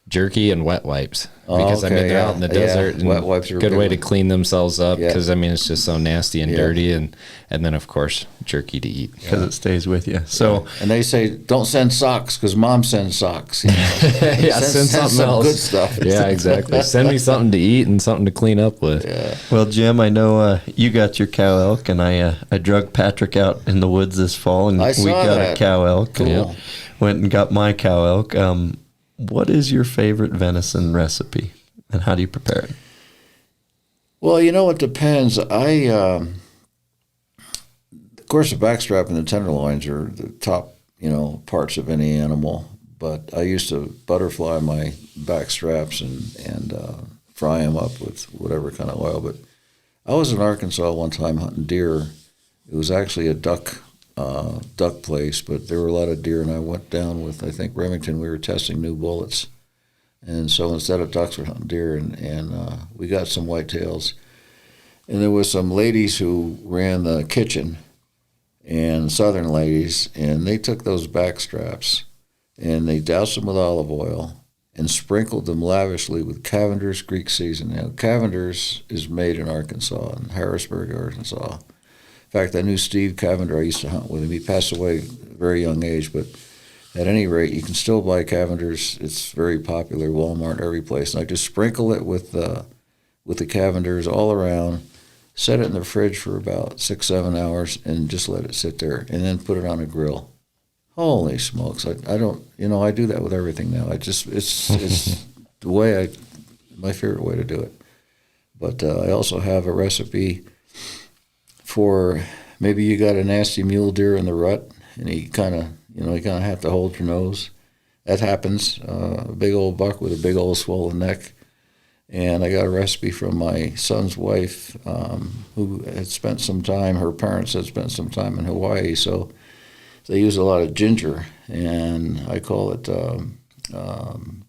jerky and wet wipes. Because they're out in the desert. And wet wipes are a good way to one. clean themselves up. Because it's just so nasty and dirty. And then of course jerky to eat. Because it stays with you. So and they say don't send socks because Mom sends socks. You know? send something else. Good stuff. Yeah, exactly. Send me something to eat and something to clean up with. Yeah. Well, Jim, I know you got your cow elk, and I drug Patrick out in the woods this fall, and I saw we got that. a cow elk. Cool. And went and got my cow elk. What is your favorite venison recipe, and how do you prepare it? Well, it depends. Of course, the backstrap and the tenderloins are the top, parts of any animal. But I used to butterfly my backstraps and fry them up with whatever kind of oil. But I was in Arkansas one time hunting deer. It was actually a duck place, but there were a lot of deer, and I went down with, I think, Remington. We were testing new bullets. And so instead of ducks, we're hunting deer, and we got some whitetails. And there was some ladies who ran the kitchen, and southern ladies, and they took those back straps, and they doused them with olive oil and sprinkled them lavishly with Cavender's Greek seasoning. Now, Cavender's is made in Arkansas, in Harrisburg, Arkansas. In fact, I knew Steve Cavender. I used to hunt with him. He passed away at a very young age, but at any rate, you can still buy Cavender's. It's very popular, Walmart, every place. And I just sprinkle it with the Cavender's all around, set it in the fridge for about 6-7 hours, and just let it sit there, and then put it on a grill. Holy smokes! I don't, I do that with everything now. It's the way my favorite way to do it. But I also have a recipe for maybe you got a nasty mule deer in the rut, and you kind of have to hold your nose. That happens. A big old buck with a big old swollen neck. And I got a recipe from my son's wife, who had spent some time, her parents had spent some time in Hawaii, so they use a lot of ginger, and I call it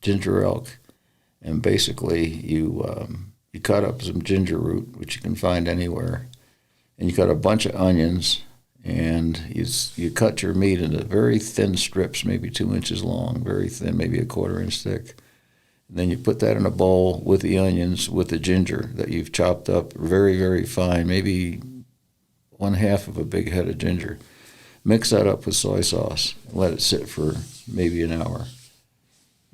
ginger elk. And basically you cut up some ginger root, which you can find anywhere, and you cut a bunch of onions, and you cut your meat into very thin strips, maybe 2 inches long, very thin, maybe a 1/4 inch thick. And then you put that in a bowl with the onions, with the ginger that you've chopped up very, very fine, maybe 1/2 of a big head of ginger. Mix that up with soy sauce and let it sit for maybe an hour.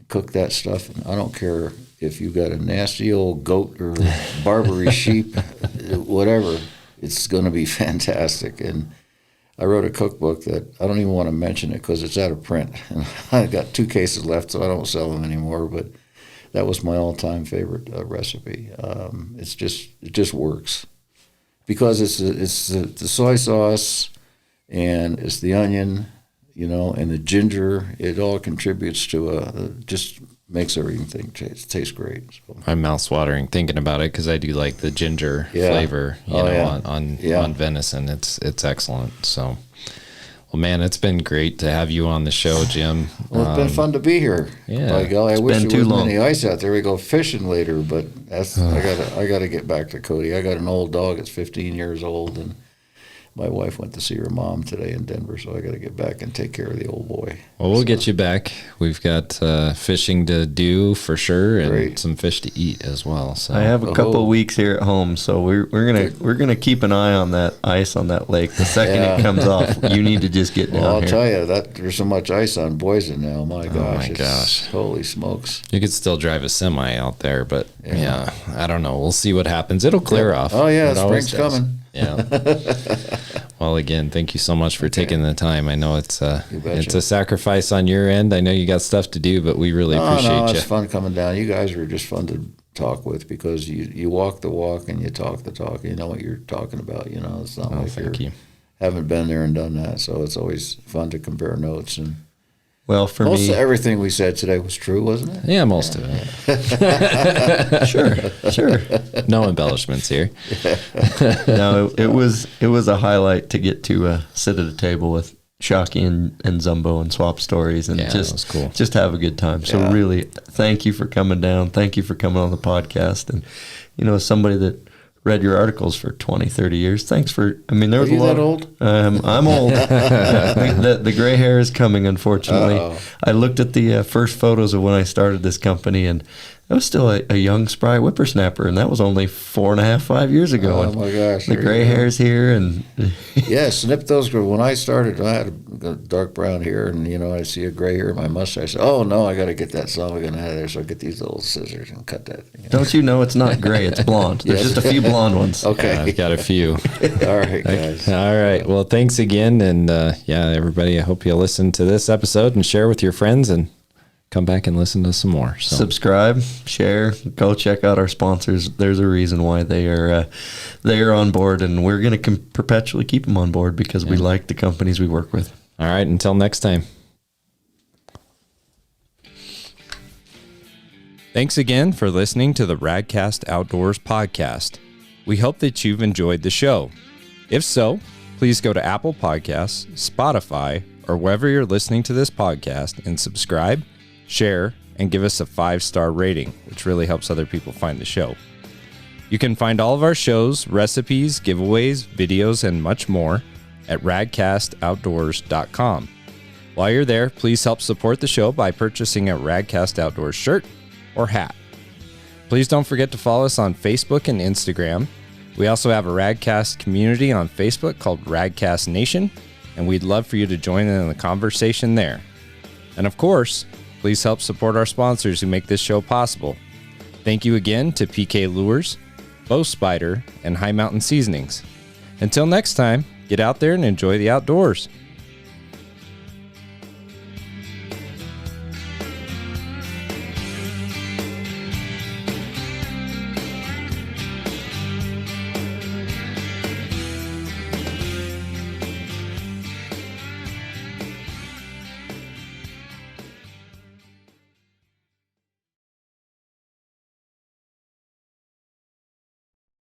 Cook that stuff, and I don't care if you've got a nasty old goat or Barbary sheep, whatever, it's going to be fantastic. And I wrote a cookbook that I don't even want to mention it because it's out of print. And I got 2 cases left, so I don't sell them anymore, but that was my all-time favorite recipe. It just works because it's the soy sauce and it's the onion, and the ginger. It all contributes to just makes everything taste great. So. My mouth's watering thinking about it because I do like the ginger flavor, on venison. It's excellent. So. Well, man, it's been great to have you on the show, Jim. Well, it's been fun to be here. Yeah, by golly, I wish there wasn't long. any ice out there. We go fishing later, but I gotta get back to Cody. I got an old dog. It's 15 years old, and my wife went to see her mom today in Denver, so I got to get back and take care of the old boy. Well, we'll get you back. We've got fishing to do for sure, and Great. some fish to eat as well. So I have a couple of weeks here at home, so we're gonna keep an eye on that ice on that lake. The second it comes off, you need to just get down Well, I'll here. tell you that there's so much ice on Boise now. My gosh! my gosh. Holy smokes! you could still drive a semi out there, but yeah, I don't know. We'll see what happens. It'll clear off. Oh yeah, It always spring's does. coming. Yeah. Well, again, thank you so much for taking the time. I know it's betcha. a sacrifice on your end. I know you got stuff to do, but we really appreciate No, you. it's fun coming down. You guys are just fun to talk with because you walk the walk and you talk the talk. You know what you're talking about. It's not like thank you. haven't been there and done that. So it's always fun to compare notes. And Well, for most me, of everything we said today was true, wasn't it? Yeah, most of it. sure. No embellishments here. No, it was a highlight to get to sit at a table with Shockey and Zumbo and swap stories and Yeah, that was cool. just have a good time. So really, thank you for coming down. Thank you for coming on the podcast. And as somebody that read your articles for 20, 30 years. Thanks for, I mean, there was Are you a lot. that old? I'm old. The gray hair is coming, unfortunately. Uh-oh. I looked at the first photos of when I started this company, and I was still a young, spry whippersnapper, and that was only 4.5, 5 years ago. Oh, And my gosh. the there gray you go. hair's here, and Yeah, snip those. When I started, I had a dark brown hair, and I see a gray hair in my mustache. Oh no, I got to get that solvent out of there. So I get these little scissors and cut that thing. don't you know it's not gray, it's blonde. There's Yes. just a few blonde ones. Okay, I've got a few. all right, guys. All right. Well, thanks again. And everybody, I hope you'll listen to this episode and share with your friends and come back and listen to some more. So. Subscribe, share, go check out our sponsors. There's a reason why they are on board, and we're going to perpetually keep them on board because we like the companies we work with. All right. Until next time. Thanks again for listening to the Radcast Outdoors podcast. We hope that you've enjoyed the show. If so, please go to Apple Podcasts, Spotify, or wherever you're listening to this podcast and subscribe, share, and give us a 5-star rating, which really helps other people find the show. You can find all of our shows, recipes, giveaways, videos, and much more at radcastoutdoors.com. While you're there, please help support the show by purchasing a Radcast Outdoors shirt or hat. Please don't forget to follow us on Facebook and Instagram. We also have a Radcast community on Facebook called Radcast Nation, and we'd love for you to join in the conversation there. And of course, please help support our sponsors who make this show possible. Thank you again to PK Lures, Bow Spider, and High Mountain Seasonings. Until next time, get out there and enjoy the outdoors.